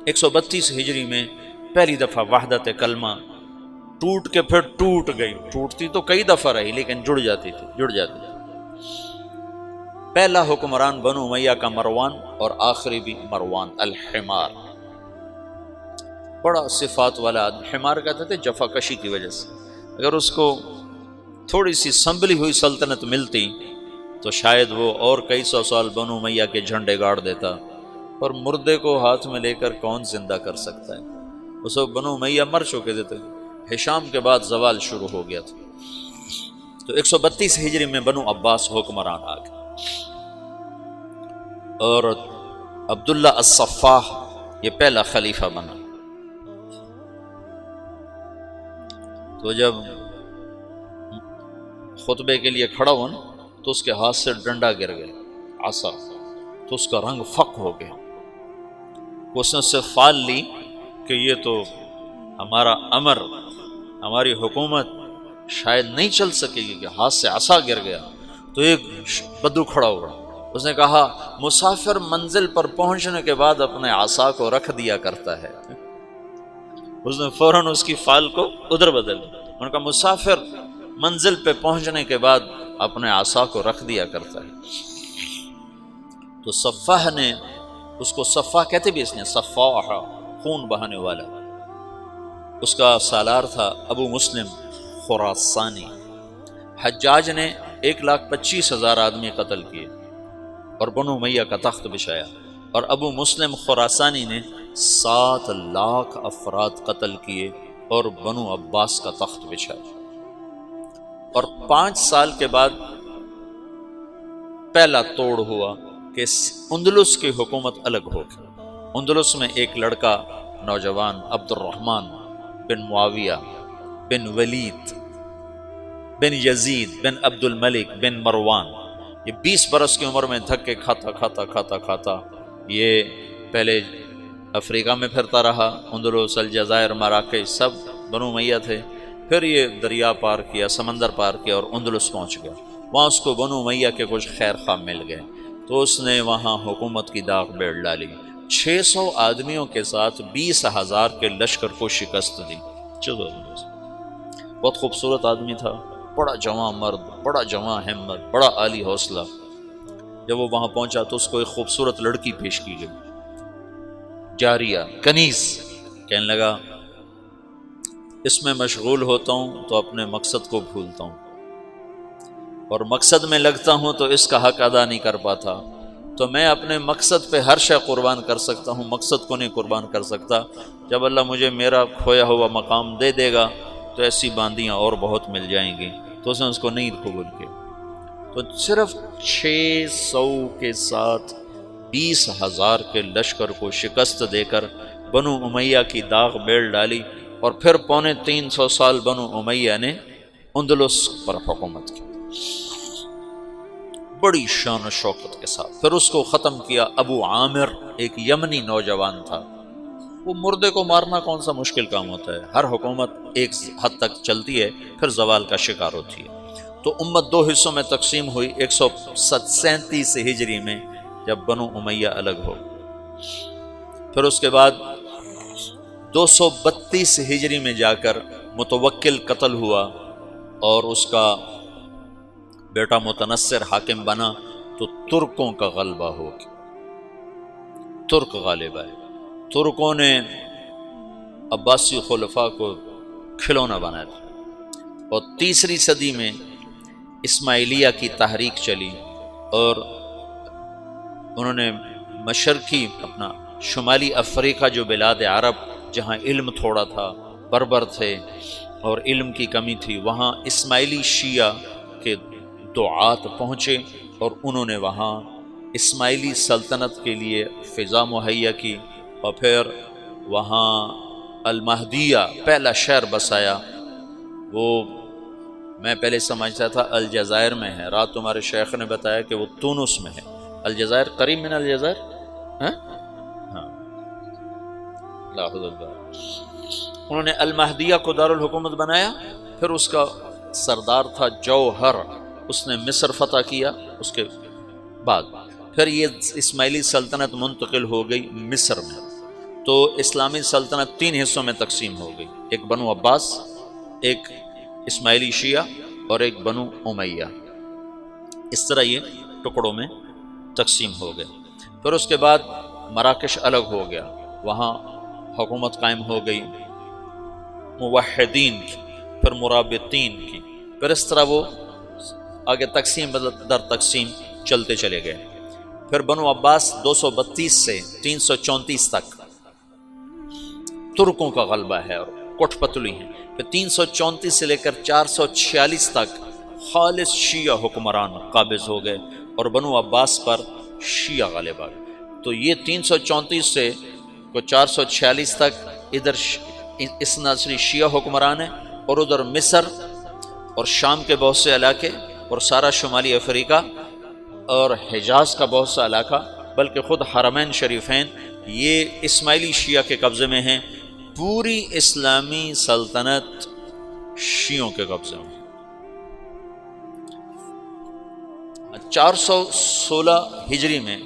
132 ہجری میں پہلی دفعہ وحدت کلمہ ٹوٹ کے پھر ٹوٹ گئی، ٹوٹتی تو کئی دفعہ رہی لیکن جڑ جاتی تھی۔ پہلا حکمران بنو امیہ کا مروان اور آخری بھی مروان الحمار، بڑا صفات والا آدمی، حمار کہتے تھے جفا کشی کی وجہ سے، اگر اس کو تھوڑی سی سنبھلی ہوئی سلطنت ملتی تو شاید وہ اور کئی سو سال بنو امیہ کے جھنڈے گاڑ دیتا، اور مردے کو ہاتھ میں لے کر کون زندہ کر سکتا ہے؟ اس وقت بنو امیہ مر چکے تھے، ہشام کے بعد زوال شروع ہو گیا تھا۔ تو 132 ہجری میں بنو عباس حکمران آ گئے، اور عبداللہ الصفاح یہ پہلا خلیفہ بنا۔ تو جب خطبے کے لیے کھڑا ہوا نا تو اس کے ہاتھ سے ڈنڈا گر گیا، عصا، تو اس کا رنگ فق ہو گیا۔ اس نے اس سے فال لی کہ یہ تو ہمارا امر، ہماری حکومت شاید نہیں چل سکے گی، کہ ہاتھ سے عصا گر گیا۔ تو ایک بدو کھڑا ہوا، اس نے کہا مسافر منزل پر پہنچنے کے بعد اپنے عصا کو رکھ دیا کرتا ہے۔ اس نے فوراً اس کی فال کو ادھر بدل دیا، ان کا مسافر منزل پہ پہنچنے کے بعد اپنے عصا کو رکھ دیا کرتا ہے۔ تو صفاح نے اس کو، صفاح کہتے بھی اس نے، صفاح خون بہانے والا، اس کا سالار تھا ابو مسلم خراسانی۔ حجاج نے 1,25,000 آدمی قتل کیے اور بنو امیہ کا تخت بچھایا، اور ابو مسلم خراسانی نے 7 لاکھ افراد قتل کیے اور بنو عباس کا تخت بچھایا۔ اور 5 سال کے بعد پہلا توڑ ہوا کہ اندلس کی حکومت الگ ہو گئی۔ اندلس میں ایک لڑکا نوجوان عبد الرحمن بن معاویہ بن ولید بن یزید بن عبد الملک بن مروان، یہ 20 برس کی عمر میں دھکے کھاتا یہ پہلے افریقہ میں پھرتا رہا، اندلس، الجزائر، مراکش سب بنو امیہ تھے، پھر یہ دریا پار کیا، سمندر پار کیا اور اندلس پہنچ گیا۔ وہاں اس کو بنو امیہ کے کچھ خیر خواہ مل گئے تو اس نے وہاں حکومت کی داغ بیڑ ڈالی، 600 آدمیوں کے ساتھ 20,000 کے لشکر کو شکست دی۔ بہت خوبصورت آدمی تھا، بڑا جواں مرد، بڑا جواں ہمت، بڑا عالی حوصلہ۔ جب وہ وہاں پہنچا تو اس کو ایک خوبصورت لڑکی پیش کی گئی، جاریہ، کنیز۔ کہنے لگا اس میں مشغول ہوتا ہوں تو اپنے مقصد کو بھولتا ہوں، اور مقصد میں لگتا ہوں تو اس کا حق ادا نہیں کر پاتا، تو میں اپنے مقصد پہ ہر شے قربان کر سکتا ہوں، مقصد کو نہیں قربان کر سکتا۔ جب اللہ مجھے میرا کھویا ہوا مقام دے دے گا تو ایسی باندیاں اور بہت مل جائیں گی۔ تو اس نے اس کو نہیں قبول کیا، تو صرف 600 کے ساتھ 20,000 کے لشکر کو شکست دے کر بنو امیہ کی داغ بیل ڈالی، اور پھر 350 سال بنو امیہ نے اندلس پر حکومت کی بڑی شان و شوکت کے ساتھ۔ پھر اس کو ختم کیا ابو عامر، ایک یمنی نوجوان تھا۔ وہ مردے کو مارنا کون سا مشکل کام ہوتا ہے، ہر حکومت ایک حد تک چلتی ہے پھر زوال کا شکار ہوتی ہے۔ تو امت 2 حصوں میں تقسیم ہوئی 137 ہجری میں جب بنو امیہ الگ ہو۔ پھر اس کے بعد 232 ہجری میں جا کر متوکل قتل ہوا اور اس کا بیٹا متنصر حاکم بنا، تو ترکوں کا غلبہ ہو گیا، ترک غالب آئے۔ ترکوں نے عباسی خلفاء کو کھلونا بنایا، اور 3 صدی میں اسماعیلیہ کی تحریک چلی، اور انہوں نے مشرقی اپنا شمالی افریقہ جو بلاد عرب جہاں علم تھوڑا تھا، بربر تھے اور علم کی کمی تھی، وہاں اسماعیلی شیعہ کے دعات پہنچے اور انہوں نے وہاں اسماعیلی سلطنت کے لیے فضا مہیا کی، اور پھر وہاں المہدیہ پہلا شہر بسایا۔ وہ میں پہلے سمجھتا تھا الجزائر میں ہے، رات تمہارے شیخ نے بتایا کہ وہ تونس میں ہے، الجزائر قریب من الجزائر، ہاں ہاں، اللہ اکبر۔ انہوں نے المہدیہ کو دارالحکومت بنایا، پھر اس کا سردار تھا جوہر، اس نے مصر فتح کیا، اس کے بعد پھر یہ اسماعیلی سلطنت منتقل ہو گئی مصر میں، تو اسلامی سلطنت 3 حصوں میں تقسیم ہو گئی، ایک بنو عباس، ایک اسماعیلی شیعہ اور ایک بنو امیہ، اس طرح یہ ٹکڑوں میں تقسیم ہو گئے۔ پھر اس کے بعد مراکش الگ ہو گیا، وہاں حکومت قائم ہو گئی موحدین کی، پھر مرابطین کی، پھر اس طرح وہ آگے تقسیم در تقسیم چلتے چلے گئے۔ پھر بنو عباس 232 سے 334 تک ترکوں کا غلبہ ہے اور کٹ پتلی ہیں، پھر 334 سے لے کر 446 تک خالص شیعہ حکمران قابض ہو گئے اور بنو عباس پر شیعہ غالب آ گئے۔ تو یہ 334 سے 446 تک ادھر اس نسلی شیعہ حکمران ہیں، اور ادھر مصر اور شام کے بہت سے علاقے اور سارا شمالی افریقہ اور حجاز کا بہت سا علاقہ، بلکہ خود حرمین شریفین یہ اسماعیلی شیعہ کے قبضے میں ہیں، پوری اسلامی سلطنت شیعوں کے قبضے میں۔ 416 ہجری میں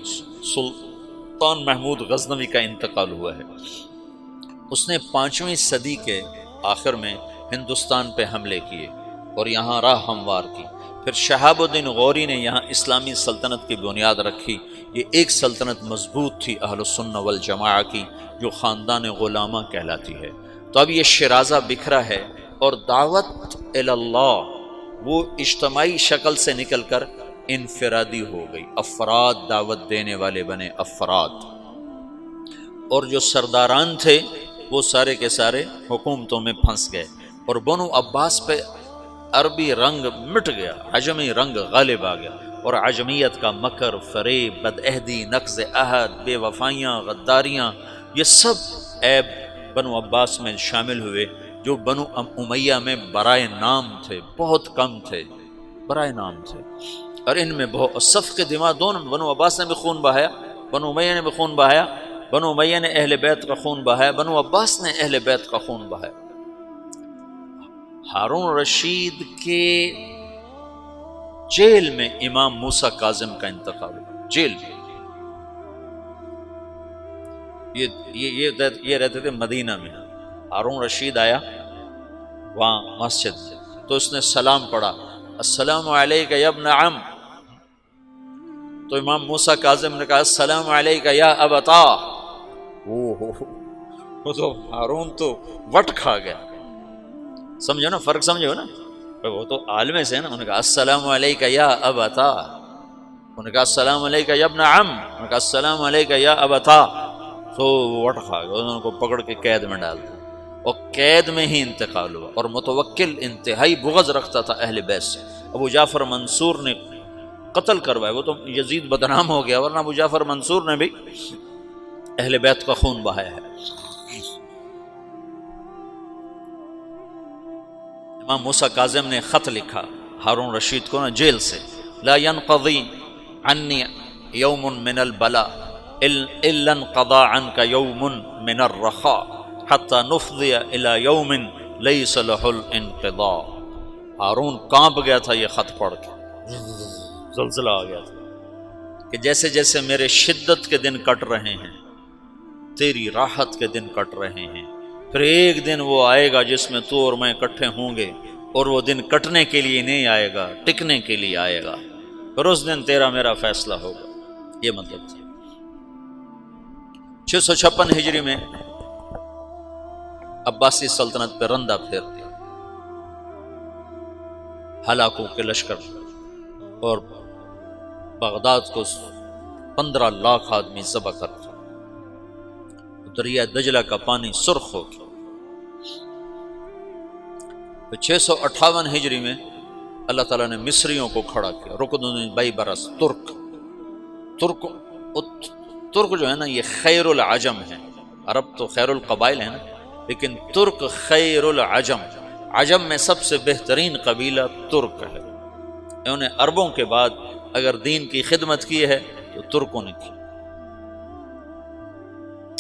سلطان محمود غزنوی کا انتقال ہوا ہے، اس نے 5ویں صدی کے آخر میں ہندوستان پہ حملے کیے اور یہاں راہ ہموار کی۔ پھر شہاب الدین غوری نے یہاں اسلامی سلطنت کی بنیاد رکھی۔ یہ ایک سلطنت مضبوط تھی اہل السنہ والجماعہ کی، جو خاندان غلامہ کہلاتی ہے۔ تو اب یہ شیرازہ بکھرا ہے، اور دعوت اللہ وہ اجتماعی شکل سے نکل کر انفرادی ہو گئی، افراد دعوت دینے والے بنے افراد، اور جو سرداران تھے وہ سارے کے سارے حکومتوں میں پھنس گئے، اور بنو عباس پہ عربی رنگ مٹ گیا، عجمی رنگ غالب آ گیا، اور عجمیت کا مکر، فریب، بدعہدی، نقض عہد، بے وفائیاں، غداریاں، یہ سب عیب بنو عباس میں شامل ہوئے، جو بنو امیہ میں برائے نام تھے، بہت کم تھے، برائے نام تھے، اور ان میں بہت صف کے دماء دونوں، بنو عباس نے بھی خون بہایا، بنو امیہ نے بھی خون بہایا، بنو امیہ نے اہل بیت کا خون بہایا، بنو عباس نے اہل بیت کا خون بہایا۔ ہارون رشید کے جیل میں امام موسیٰ کاظم کا انتقال ہوا، جیل میں۔ یہ رہتے تھے مدینہ میں، ہارون رشید آیا وہاں مسجد، تو اس نے سلام پڑھا، السلام علیک یا ابن عم، تو امام موسیٰ کاظم نے کہا السلام علیک یا ابتا، وہ تو ہارون تو وٹ کھا گیا، سمجھو نا فرق، سمجھو نا، وہ تو عالم سے نا، انہوں نے کہا السلام علیک یا ابتا، انہوں نے کہا السلام علیک یا ابن عم، انہوں نے کہا السلام علیک یا ابتا، تو وٹ کھا گیا، انہوں کو پکڑ کے قید میں ڈال دیا، اور قید میں ہی انتقال ہوا۔ اور متوکل انتہائی بغض رکھتا تھا اہل بیت سے، ابو جعفر منصور نے قتل کروایا، وہ تو یزید بدنام ہو گیا، ورنہ ابو جعفر منصور نے بھی اہل بیت کا خون بہایا ہے۔ امام موسیٰ کاظم نے خط لکھا ہارون رشید کو نا جیل سے، لا ينقضی عنی یوم من البلاء الا انقضى عنك یوم من الرخاء حتى نفضی الى یوم لیس له الانقضاء۔ ہارون کانپ گیا تھا یہ خط پڑھ کے، زلزلہ آ گیا تھا کہ جیسے جیسے میرے شدت کے دن کٹ رہے ہیں، تیری راحت کے دن کٹ رہے ہیں، پھر ایک دن وہ آئے گا جس میں تو اور میں اکٹھے ہوں گے، اور وہ دن کٹنے کے لیے نہیں آئے گا، ٹکنے کے لیے آئے گا، پھر اس دن تیرا میرا فیصلہ ہوگا۔ یہ مطلب تھا۔ 656 ہجری میں عباسی سلطنت پہ رندہ پھیر دیا، ہلاکوں کے لشکر، اور بغداد کو 15 لاکھ آدمی ذبح کر دیا، دریا دجلہ کا پانی سرخ ہو گیا۔ 658 ہجری میں اللہ تعالیٰ نے مصریوں کو کھڑا کیا، رکن بائی برس، ترک جو ہے نا یہ خیر العجم ہے، عرب تو خیر القبائل ہے نا، لیکن ترک خیر العجم، عجم میں سب سے بہترین قبیلہ ترک ہے۔ انہوں نے عربوں کے بعد اگر دین کی خدمت کی ہے تو ترکوں نے کی۔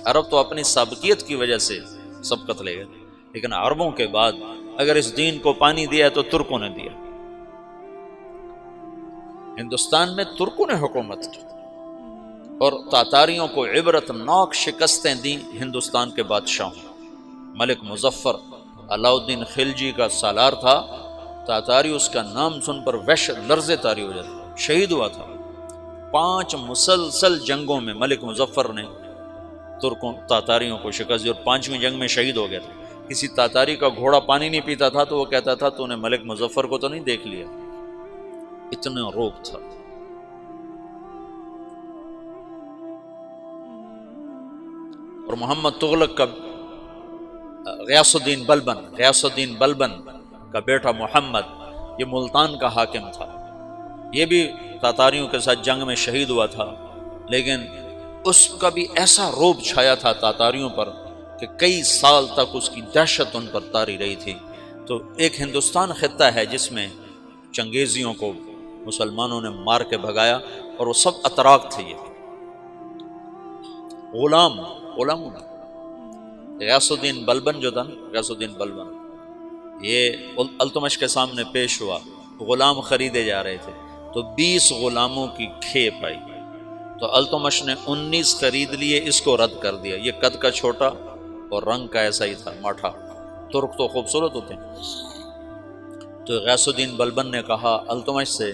عرب تو اپنی سابقیت کی وجہ سے سبقت لے گئے، لیکن عربوں کے بعد اگر اس دین کو پانی دیا تو ترکوں نے دیا۔ ہندوستان میں ترکوں نے حکومت کی اور تاتاریوں کو عبرتناک شکستیں دیں ہندوستان کے بادشاہوں۔ ملک مظفر علاؤ الدین خلجی کا سالار تھا، تاتاری اس کا نام سن پر وحشت لرزے طاری ہو جاتی، شہید ہوا تھا۔ 5 مسلسل جنگوں میں ملک مظفر نے ترکوں تاتاریوں کو شکست دی اور 5ویں جنگ میں شہید ہو گیا تھا۔ کسی تاتاری کا گھوڑا پانی نہیں پیتا تھا تو وہ کہتا تھا تو نے ملک مظفر کو تو نہیں دیکھ لیا، اتنا روب تھا۔ اور محمد تغلق کا غیاث الدین بلبن کا بیٹا محمد، یہ ملتان کا حاکم تھا، یہ بھی تاتاریوں کے ساتھ جنگ میں شہید ہوا تھا، لیکن اس کا بھی ایسا روب چھایا تھا تاتاریوں پر کہ کئی سال تک اس کی دہشت ان پر طاری رہی تھی۔ تو ایک ہندوستان خطہ ہے جس میں چنگیزیوں کو مسلمانوں نے مار کے بھگایا، اور وہ سب اتراک تھے۔ یہ غلاموں غیاث الدین بلبن جو تھا نا، غیاث الدین بلبن، یہ التمش کے سامنے پیش ہوا، غلام خریدے جا رہے تھے تو 20 غلاموں کی کھیپ آئی، تو التمش نے 19 خرید لیے، اس کو رد کر دیا۔ یہ قد کا چھوٹا اور رنگ کا ایسا ہی تھا، ماٹھا۔ ترک تو خوبصورت ہوتے ہیں۔ تو غیاث الدین بلبن نے کہا التمش سے،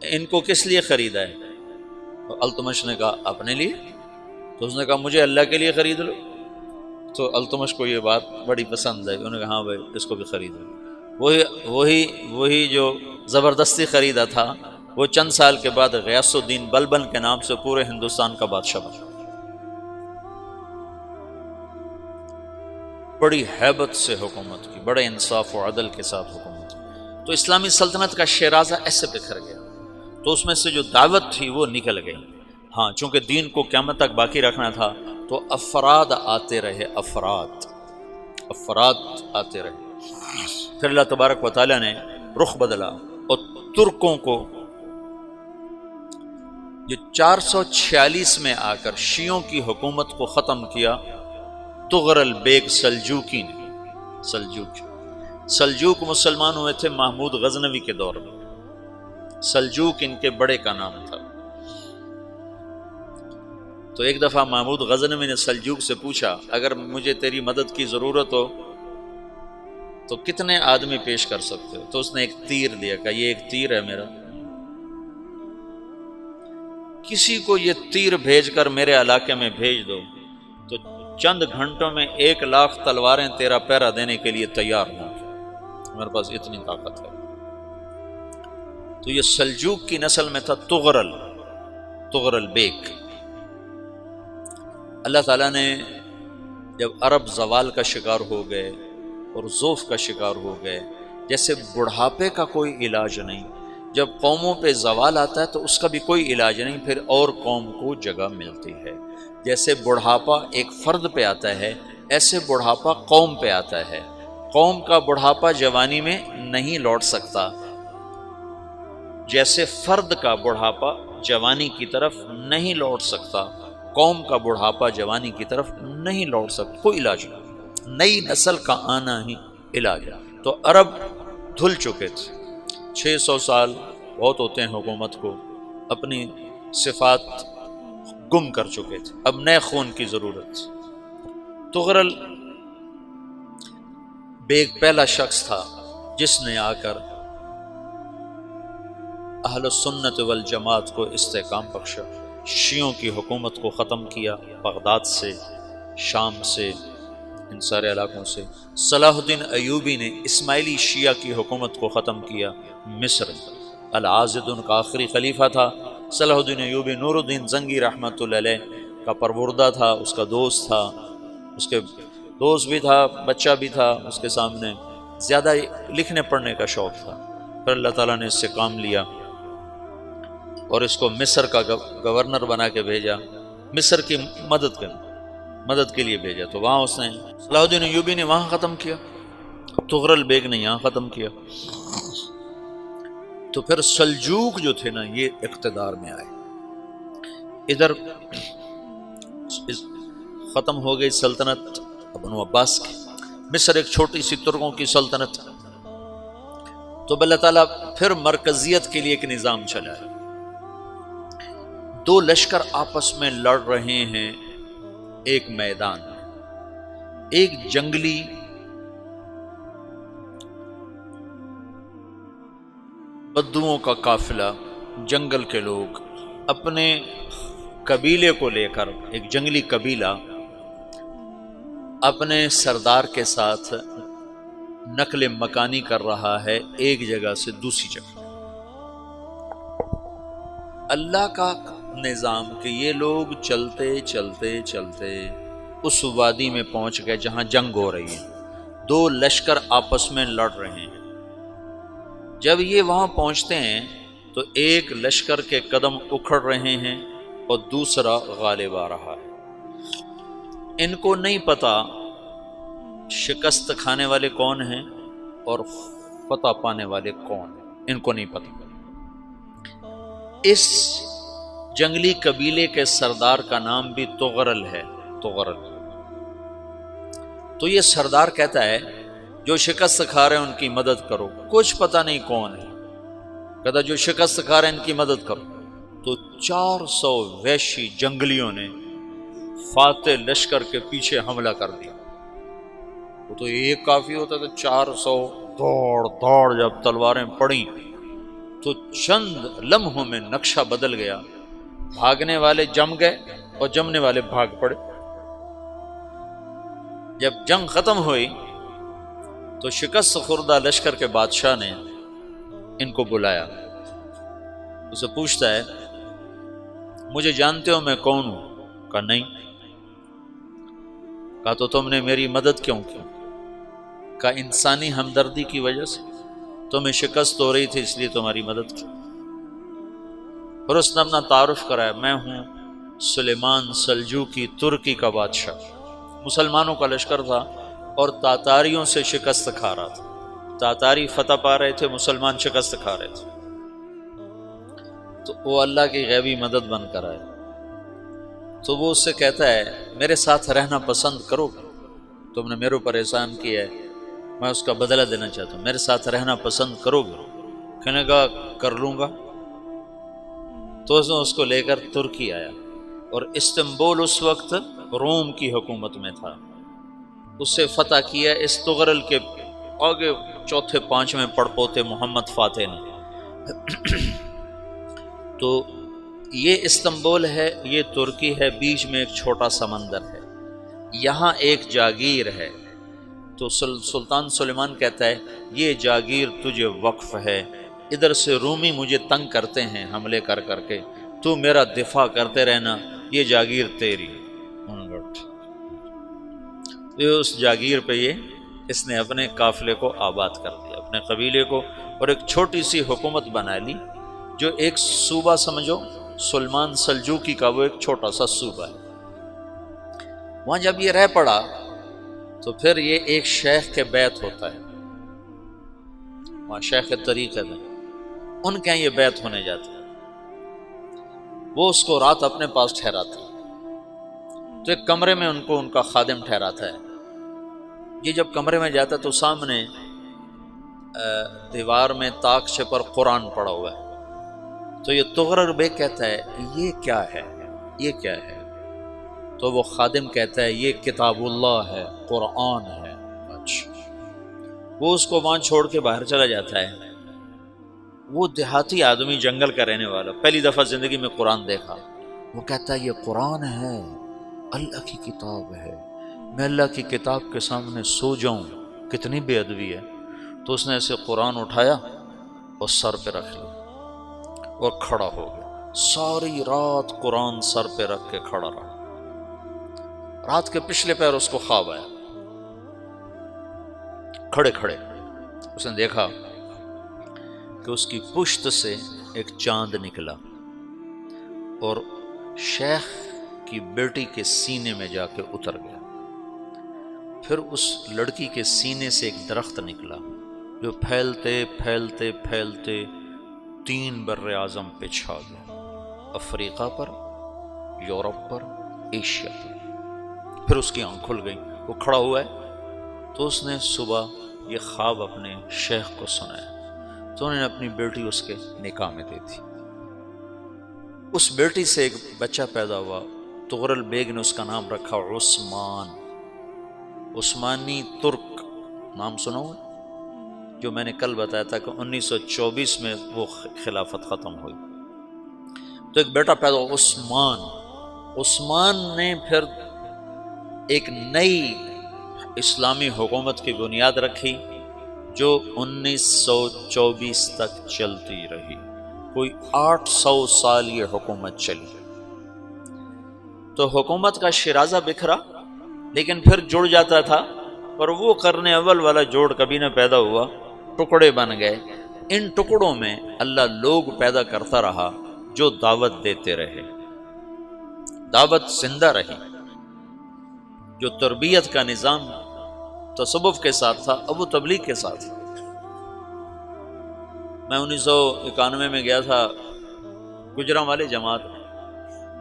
ان کو کس لیے خریدا ہے؟ تو التمش نے کہا اپنے لیے۔ تو اس نے کہا مجھے اللہ کے لیے خرید لو۔ تو التمش کو یہ بات بڑی پسند ہے، انہوں نے کہا ہاں بھائی اس کو بھی خریدو۔ وہی جو زبردستی خریدا تھا وہ چند سال کے بعد غیاث الدین بلبن کے نام سے پورے ہندوستان کا بادشاہ بنا۔ بڑی ہیبت سے حکومت کی، بڑے انصاف و عدل کے ساتھ حکومت کی۔ تو اسلامی سلطنت کا شیرازہ ایسے بکھر گیا، تو اس میں سے جو دعوت تھی وہ نکل گئی۔ ہاں، چونکہ دین کو قیامت تک باقی رکھنا تھا تو افراد آتے رہے، افراد آتے رہے۔ پھر اللہ تبارک و تعالیٰ نے رخ بدلا اور ترکوں کو جو 446 میں آ کر شیعوں کی حکومت کو ختم کیا تغرل بیگ سلجوکی نے۔ سلجوک مسلمان ہوئے تھے محمود غزنوی کے دور میں، سلجوک ان کے بڑے کا نام تھا۔ تو ایک دفعہ محمود غزنوی نے سلجوک سے پوچھا اگر مجھے تیری مدد کی ضرورت ہو تو کتنے آدمی پیش کر سکتے ہو؟ تو اس نے ایک تیر دیا، کہا یہ ایک تیر ہے میرا، کسی کو یہ تیر بھیج کر میرے علاقے میں بھیج دو تو چند گھنٹوں میں 1,00,000 تلواریں تیرا پہرا دینے کے لیے تیار ہوں، میرے پاس اتنی طاقت ہے۔ تو یہ سلجوک کی نسل میں تھا تغرل بیگ۔ اللہ تعالیٰ نے جب عرب زوال کا شکار ہو گئے اور ضعف کا شکار ہو گئے، جیسے بڑھاپے کا کوئی علاج نہیں، جب قوموں پہ زوال آتا ہے تو اس کا بھی کوئی علاج نہیں، پھر اور قوم کو جگہ ملتی ہے۔ جیسے بڑھاپا ایک فرد پہ آتا ہے، ایسے بڑھاپا قوم پہ آتا ہے۔ قوم کا بڑھاپا جوانی میں نہیں لوٹ سکتا، جیسے فرد کا بڑھاپا جوانی کی طرف نہیں لوٹ سکتا، قوم کا بڑھاپا جوانی کی طرف نہیں لوٹ سکتا، کوئی علاج نہیں، نئی نسل کا آنا ہی علاج ہے۔ تو عرب دھل چکے تھے، 600 سال بہت ہوتے ہیں حکومت کو، اپنی صفات گم کر چکے تھے، اب نئے خون کی ضرورت تھی۔ تغرل بیگ پہلا شخص تھا جس نے آ کر اہل السنت والجماعت کو استحکام بخشا، شیعوں کی حکومت کو ختم کیا، بغداد سے، شام سے، ان سارے علاقوں سے۔ صلاح الدین ایوبی نے اسماعیلی شیعہ کی حکومت کو ختم کیا، مصر۔ العاضد ان کا آخری خلیفہ تھا صلاح الدین ایوبی، نور الدین زنگی رحمۃ اللہ علیہ کا پروردہ تھا، اس کا دوست تھا، اس کے دوست بھی تھا، بچہ بھی تھا اس کے سامنے، زیادہ لکھنے پڑھنے کا شوق تھا۔ پھر اللہ تعالیٰ نے اس سے کام لیا اور اس کو مصر کا گورنر بنا کے بھیجا، مصر کی مدد کے لیے بھیجا۔ تو وہاں اس نے صلاح الدین ایوبی نے وہاں ختم کیا، تغرل بیگ نے یہاں ختم کیا۔ تو پھر سلجوق جو تھے نا، یہ اقتدار میں آئے۔ ادھر ختم ہو گئی سلطنت بنو عباس کی، مصر ایک چھوٹی سی ترکوں کی سلطنت، تو اللہ تعالیٰ پھر مرکزیت کے لیے ایک نظام چلایا۔ دو لشکر آپس میں لڑ رہے ہیں ایک میدان میں، ایک جنگلی بدوؤں کا قافلہ، جنگل کے لوگ اپنے قبیلے کو لے کر، ایک جنگلی قبیلہ اپنے سردار کے ساتھ نقل مکانی کر رہا ہے ایک جگہ سے دوسری جگہ۔ اللہ کا نظام کہ یہ لوگ چلتے چلتے چلتے اس وادی میں پہنچ گئے جہاں جنگ ہو رہی ہے، دو لشکر آپس میں لڑ رہے ہیں۔ جب یہ وہاں پہنچتے ہیں تو ایک لشکر کے قدم اکھڑ رہے ہیں اور دوسرا غالب آ رہا ہے۔ ان کو نہیں پتا شکست کھانے والے کون ہیں اور فتح پانے والے کون ہیں، ان کو نہیں پتا۔ اس جنگلی قبیلے کے سردار کا نام بھی تغرل ہے، تغرل۔ تو یہ سردار کہتا ہے جو شکست کھا رہے ہیں ان کی مدد کرو، کچھ پتہ نہیں کون ہے، کہتا جو شکست کھا رہے ہیں ان کی مدد کرو۔ تو 400 وحشی جنگلیوں نے فاتح لشکر کے پیچھے حملہ کر دیا۔ وہ تو ایک کافی ہوتا تھا، 400 دوڑ دوڑ جب تلواریں پڑیں تو چند لمحوں میں نقشہ بدل گیا، بھاگنے والے جم گئے اور جمنے والے بھاگ پڑے۔ جب جنگ ختم ہوئی تو شکست خوردہ لشکر کے بادشاہ نے ان کو بلایا، اسے پوچھتا ہے مجھے جانتے ہو میں کون ہوں؟ کہا نہیں۔ کہا تو تم نے میری مدد کیوں کی؟ کہا انسانی ہمدردی کی وجہ سے، تمہیں شکست ہو رہی تھی اس لیے تمہاری مدد کی۔ اور اس نے اپنا تعارف کرایا، میں ہوں سلیمان سلجوقی، ترکی کا بادشاہ۔ مسلمانوں کا لشکر تھا اور تاتاریوں سے شکست کھا رہا تھا، تاتاری فتح پا رہے تھے، مسلمان شکست کھا رہے تھے۔ تو وہ اللہ کی غیبی مدد بن کر آئے۔ تو وہ اس سے کہتا ہے میرے ساتھ رہنا پسند کرو گے؟ تم نے میرے اوپر احسان کیا ہے، میں اس کا بدلہ دینا چاہتا ہوں، میرے ساتھ رہنا پسند کرو گے؟ کہنے کا کر لوں گا۔ تو اس نے اس کو لے کر ترکی آیا، اور استنبول اس وقت روم کی حکومت میں تھا، اسے فتح کیا اس تغرل کے آگے چوتھے پانچویں پڑپوتے محمد فاتح نے۔ تو یہ استنبول ہے، یہ ترکی ہے، بیچ میں ایک چھوٹا سمندر ہے، یہاں ایک جاگیر ہے۔ تو سلطان سلیمان کہتا ہے یہ جاگیر تجھے وقف ہے، ادھر سے رومی مجھے تنگ کرتے ہیں حملے کر کر کے، تو میرا دفاع کرتے رہنا، یہ جاگیر تیری۔ اس جاگیر پہ اس نے اپنے قافلے کو آباد کر دیا، اپنے قبیلے کو، اور ایک چھوٹی سی حکومت بنا لی، جو ایک صوبہ سمجھو سلمان سلجوقی کا، وہ ایک چھوٹا سا صوبہ ہے۔ وہاں جب یہ رہ پڑا تو پھر یہ ایک شیخ کے بیت ہوتا ہے، وہاں شیخ طریقت ہے، ان کے یہ بیت ہونے جاتا ہے، وہ اس کو رات اپنے پاس ٹھہراتا ہے، تو ایک کمرے میں ان کا خادم ٹھہراتا ہے۔ یہ جب کمرے میں جاتا ہے تو سامنے دیوار میں طاقچے پر قرآن پڑا ہوا ہے، تو یہ تغرل بیگ کہتا ہے یہ کیا ہے، یہ کیا ہے؟ تو وہ خادم کہتا ہے یہ کتاب اللہ ہے، قرآن ہے۔ اچھا، وہ اس کو وہاں چھوڑ کے باہر چلا جاتا ہے۔ وہ دیہاتی آدمی، جنگل کا رہنے والا، پہلی دفعہ زندگی میں قرآن دیکھا، وہ کہتا ہے یہ قرآن ہے، اللہ کی کتاب ہے، میں اللہ کی کتاب کے سامنے سو جاؤں، کتنی بے ادبی ہے۔ تو اس نے ایسے قرآن اٹھایا اور سر پہ رکھ لیا اور کھڑا ہو گیا، ساری رات قرآن سر پہ رکھ کے کھڑا رہا۔ رات کے پچھلے پہر اس کو خواب آیا، کھڑے کھڑے اس نے دیکھا کہ اس کی پشت سے ایک چاند نکلا اور شیخ کی بیٹی کے سینے میں جا کے اتر گیا۔ پھر اس لڑکی کے سینے سے ایک درخت نکلا جو پھیلتے پھیلتے پھیلتے 3 بر اعظم پہ چھا گیا، افریقہ پر، یورپ پر، ایشیا پر۔ پھر اس کی آنکھ کھل گئی، وہ کھڑا ہوا ہے تو اس نے صبح یہ خواب اپنے شیخ کو سنایا، تو انہوں نے اپنی بیٹی اس کے نکاح میں دے دی۔ اس بیٹی سے ایک بچہ پیدا ہوا، تغرل بیگ نے اس کا نام رکھا عثمان، عثمانی ترک نام سنا ہوا، جو میں نے کل بتایا تھا کہ 1924 میں وہ خلافت ختم ہوئی۔ تو ایک بیٹا پیدا ہوا عثمان۔ عثمان نے پھر ایک نئی اسلامی حکومت کی بنیاد رکھی جو 1924 تک چلتی رہی، کوئی 800 سال یہ حکومت چلی۔ تو حکومت کا شیرازہ بکھرا لیکن پھر جڑ جاتا تھا، پر وہ قرن اول والا جوڑ کبھی نہ پیدا ہوا، ٹکڑے بن گئے۔ ان ٹکڑوں میں اللہ لوگ پیدا کرتا رہا جو دعوت دیتے رہے، دعوت زندہ رہی۔ جو تربیت کا نظام تصوف کے ساتھ تھا اب وہ تبلیغ کے ساتھ تھا۔ میں 1991 میں گیا تھا گجرانوالے جماعت،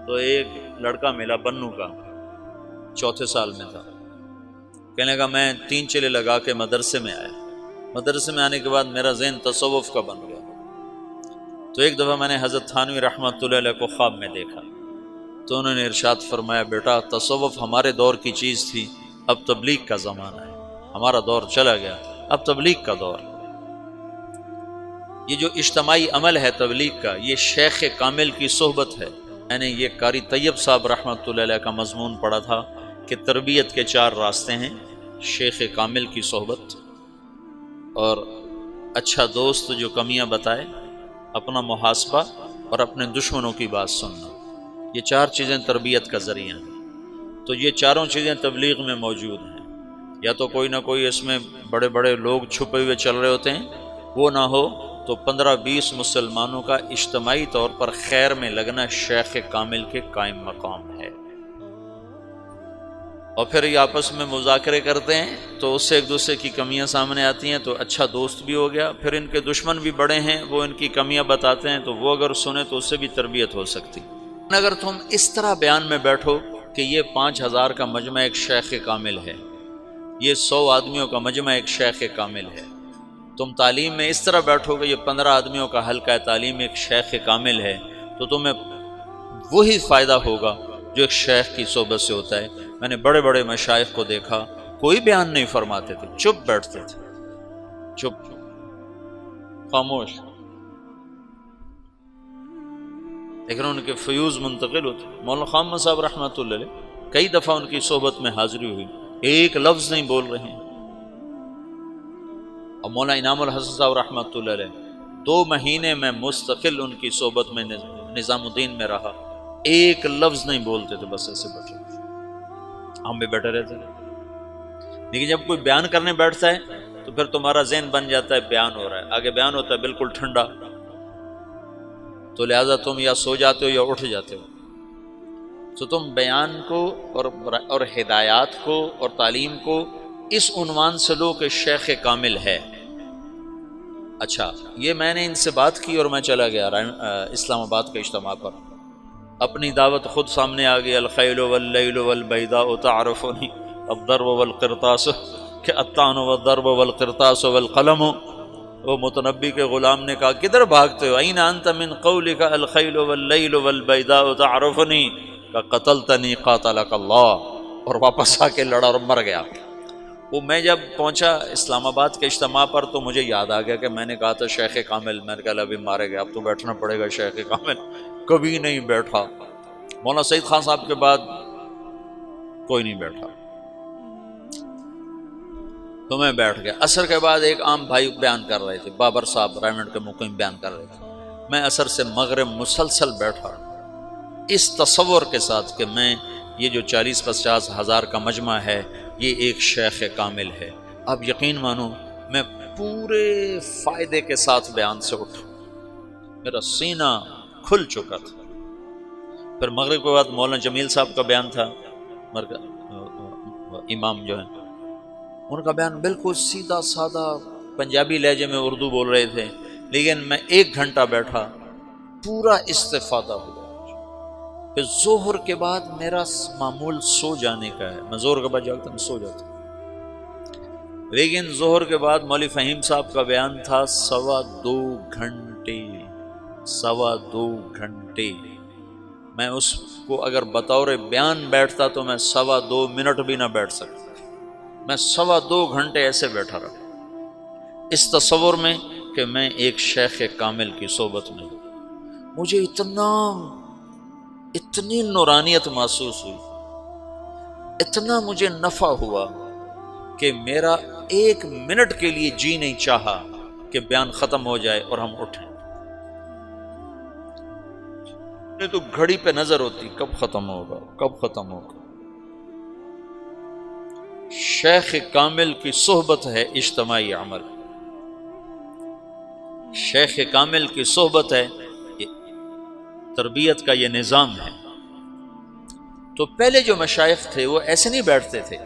تو ایک لڑکا ملا بنو کا، 4 سال میں تھا، کہنے لگا میں 3 چلے لگا کے مدرسے میں آیا۔ مدرسے میں آنے کے بعد میرا ذہن تصوف کا بن گیا۔ تو ایک دفعہ میں نے حضرت تھانوی رحمۃ اللہ علیہ کو خواب میں دیکھا، تو انہوں نے ارشاد فرمایا بیٹا تصوف ہمارے دور کی چیز تھی، اب تبلیغ کا زمانہ ہے، ہمارا دور چلا گیا، اب تبلیغ کا دور۔ یہ جو اجتماعی عمل ہے تبلیغ کا، یہ شیخ کامل کی صحبت ہے۔ میں نے یہ قاری طیب صاحب رحمۃ اللہ علیہ کا مضمون پڑھا تھا کہ تربیت کے 4 راستے ہیں: شیخ کامل کی صحبت، اور اچھا دوست جو کمیاں بتائے، اپنا محاسبہ، اور اپنے دشمنوں کی بات سننا۔ یہ 4 چیزیں تربیت کا ذریعہ ہیں۔ تو یہ چاروں چیزیں تبلیغ میں موجود ہیں۔ یا تو کوئی نہ کوئی اس میں بڑے بڑے لوگ چھپے ہوئے چل رہے ہوتے ہیں، وہ نہ ہو تو 15-20 مسلمانوں کا اجتماعی طور پر خیر میں لگنا شیخ کامل کے قائم مقام ہے۔ اور پھر یہ آپس میں مذاکرے کرتے ہیں تو اس سے ایک دوسرے کی کمیاں سامنے آتی ہیں، تو اچھا دوست بھی ہو گیا۔ پھر ان کے دشمن بھی بڑے ہیں، وہ ان کی کمیاں بتاتے ہیں، تو وہ اگر سنیں تو اس سے بھی تربیت ہو سکتی۔ اگر تم اس طرح بیان میں بیٹھو کہ یہ 5000 کا مجمع ایک شیخ کامل ہے، یہ 100 آدمیوں کا مجمع ایک شیخ کامل ہے، تم تعلیم میں اس طرح بیٹھو کہ یہ 15 آدمیوں کا حلقہ تعلیم ایک شیخ کامل ہے، تو تمہیں وہی فائدہ ہوگا جو ایک شیخ کی صحبت سے ہوتا ہے۔ میں نے بڑے بڑے مشائخ کو دیکھا، کوئی بیان نہیں فرماتے تھے، چپ بیٹھتے تھے، چپ، خاموش، لیکن ان کے فیوز منتقل ہوتے۔ مولانا خامہ صاحب رحمۃ اللہ علیہ کئی دفعہ ان کی صحبت میں حاضری ہوئی، ایک لفظ نہیں بول رہے ہیں۔ اور مولانا انعام الحسن صاحب رحمۃ اللہ علیہ 2 مہینے میں مستقل ان کی صحبت میں نظام الدین میں رہا، ایک لفظ نہیں بولتے تھے، بس ایسے بیٹھے، ہم بھی بیٹھے رہتے تھے۔ لیکن جب کوئی بیان کرنے بیٹھتا ہے تو پھر تمہارا ذہن بن جاتا ہے بیان ہو رہا ہے، آگے بیان ہوتا ہے بالکل ٹھنڈا، تو لہٰذا تم یا سو جاتے ہو یا اٹھ جاتے ہو۔ تو تم بیان کو اور ہدایات کو اور تعلیم کو اس عنوان سے لو کہ شیخ کامل ہے۔ اچھا، یہ میں نے ان سے بات کی اور میں چلا گیا اسلام آباد کے اجتماع پر، اپنی دعوت خود سامنے آ گئی، الخیل واللیل والبیداء تعرفنی الضرب والقرطاس کہ الطعن والضرب والقرطاس والقلم۔ وہ متنبی کے غلام نے کہا کدھر بھاگتے ہو؟ این انت من قولک الخیل واللیل والبیداء تعرفنی، کہ قتلتنی قاتلک اللہ، اور واپس آ کے لڑا اور مر گیا۔ وہ میں جب پہنچا اسلام آباد کے اجتماع پر تو مجھے یاد آ گیا کہ میں نے کہا تھا شیخ کامل، میں نے کہا ابھی مارے گیا، اب تو بیٹھنا پڑے گا شیخ کامل، کبھی نہیں بیٹھا۔ مولانا سعید خان صاحب کے بعد کوئی نہیں بیٹھا، تو میں بیٹھ گیا۔ عصر کے بعد ایک عام بھائی بیان کر رہے تھے، بابر صاحب ریمنڈ کے مقیم بیان کر رہے تھے، میں عصر سے مغرب مسلسل بیٹھا اس تصور کے ساتھ کہ میں یہ جو 40-50 ہزار کا مجمع ہے یہ ایک شیخ کامل ہے۔ اب یقین مانو میں پورے فائدے کے ساتھ بیان سے اٹھا، میرا سینہ کھل چکا تھا۔ پھر مغرب کے بعد مولانا جمیل صاحب کا بیان تھا، امام جو ہیں، ان کا بیان بالکل سیدھا سادہ پنجابی لہجے میں اردو بول رہے تھے، لیکن میں 1 گھنٹہ بیٹھا، پورا استفادہ ہوا، پھر ظہر کے بعد میرا معمول سو جانے کا ہے، میں ظہر کے بعد جاگتا میں سو جاتا ہوں، لیکن ظہر کے بعد مولوی فہیم صاحب کا بیان تھا 2.25 گھنٹے، 2.25 گھنٹے، میں اس کو اگر بطور بیان بیٹھتا تو میں 2.25 منٹ بھی نہ بیٹھ سکتا، میں 2.25 گھنٹے ایسے بیٹھا رہا اس تصور میں کہ میں ایک شیخ کامل کی صحبت میں ہوں۔ مجھے اتنی نورانیت محسوس ہوئی، اتنا مجھے نفع ہوا کہ میرا 1 منٹ کے لیے جی نہیں چاہا کہ بیان ختم ہو جائے اور ہم اٹھیں۔ تو گھڑی پہ نظر ہوتی کب ختم ہوگا، کب ختم ہوگا۔ شیخ کامل کی صحبت ہے اجتماعی عمل، شیخ کامل کی صحبت ہے، تربیت کا یہ نظام ہے۔ تو پہلے جو مشائخ تھے وہ ایسے نہیں بیٹھتے تھے۔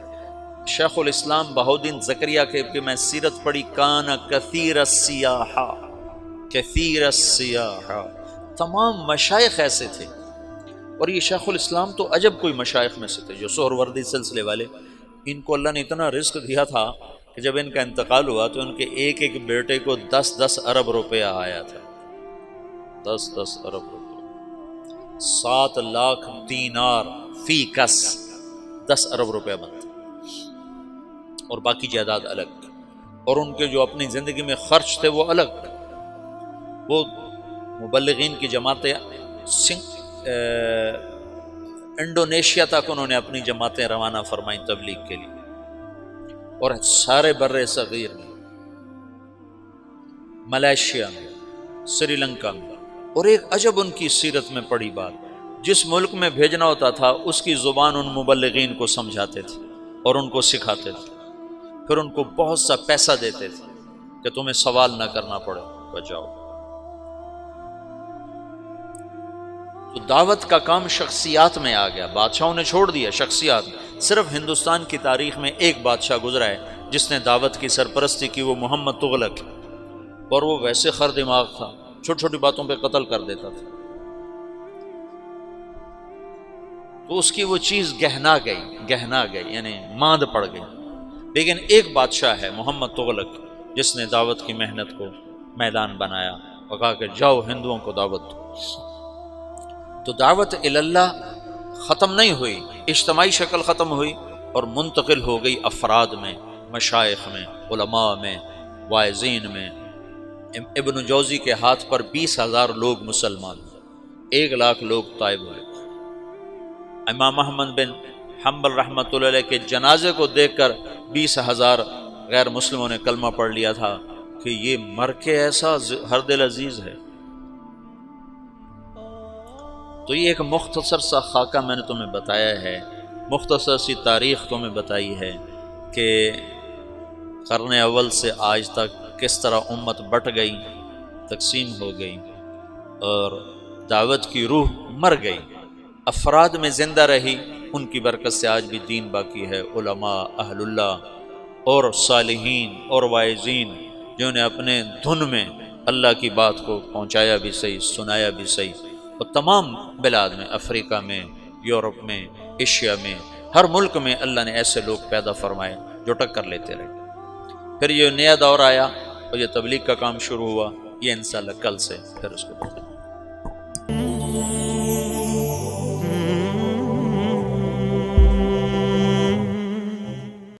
شیخ الاسلام بہاؤالدین زکریا کے میں سیرت پڑھی، کان کثیر السیاح، کثیر السیاح، تمام مشائخ ایسے تھے۔ اور یہ شیخ الاسلام تو عجب کوئی مشائخ میں سے تھے جو سہروردی سلسلے والے، ان کو اللہ نے اتنا رزق دیا تھا کہ جب ان کا انتقال ہوا تو ان کے ایک ایک بیٹے کو 10 ارب روپیہ آیا تھا، 10 ارب روپیہ، 7 لاکھ دینار فی کس، 10 ارب روپیہ بنتا، اور باقی جائیداد الگ، اور ان کے جو اپنی زندگی میں خرچ تھے وہ الگ۔ وہ مبلغین کی جماعتیں انڈونیشیا تک انہوں نے اپنی جماعتیں روانہ فرمائیں تبلیغ کے لیے، اور سارے بر صغیر میں، ملائیشیا میں، سری لنکا میں۔ اور ایک عجب ان کی سیرت میں پڑھی بات، جس ملک میں بھیجنا ہوتا تھا اس کی زبان ان مبلغین کو سمجھاتے تھے اور ان کو سکھاتے تھے، پھر ان کو بہت سا پیسہ دیتے تھے کہ تمہیں سوال نہ کرنا پڑے، بچاؤ۔ تو دعوت کا کام شخصیات میں آ گیا، بادشاہوں نے چھوڑ دیا، شخصیات۔ صرف ہندوستان کی تاریخ میں ایک بادشاہ گزرا ہے جس نے دعوت کی سرپرستی کی، وہ محمد تغلق، اور وہ ویسے خر دماغ تھا، چھوٹی چھوٹی باتوں پہ قتل کر دیتا تھا، تو اس کی وہ چیز گہنا گئی، یعنی ماند پڑ گئی۔ لیکن ایک بادشاہ ہے محمد تغلق جس نے دعوت کی محنت کو میدان بنایا اور کہا کہ جاؤ ہندوؤں کو دعوت دو۔ تو دعوت اللہ ختم نہیں ہوئی، اجتماعی شکل ختم ہوئی اور منتقل ہو گئی افراد میں، مشائخ میں، علماء میں، واعظین میں۔ ابن جوزی کے ہاتھ پر 20,000 لوگ مسلمان، 1 لاکھ لوگ طائب ہوئے۔ امام احمد بن حنبل رحمۃ اللہ علیہ کے جنازے کو دیکھ کر 20,000 غیر مسلموں نے کلمہ پڑھ لیا تھا کہ یہ مر کے ایسا ہر دل عزیز ہے۔ تو یہ ایک مختصر سا خاکہ میں نے تمہیں بتایا ہے، مختصر سی تاریخ تمہیں بتائی ہے کہ قرن اول سے آج تک کس طرح امت بٹ گئی، تقسیم ہو گئی، اور دعوت کی روح مر گئی، افراد میں زندہ رہی، ان کی برکت سے آج بھی دین باقی ہے۔ علماء، اہل اللہ اور صالحین اور واعظین جنہوں نے اپنے دھن میں اللہ کی بات کو پہنچایا بھی صحیح، سنایا بھی صحیح، اور تمام بلاد میں، افریقہ میں، یورپ میں، ایشیا میں، ہر ملک میں اللہ نے ایسے لوگ پیدا فرمائے جو ٹکر لیتے رہے۔ پھر یہ نیا دور آیا اور یہ تبلیغ کا کام شروع ہوا، یہ انشاءاللہ کل سے پھر اس کو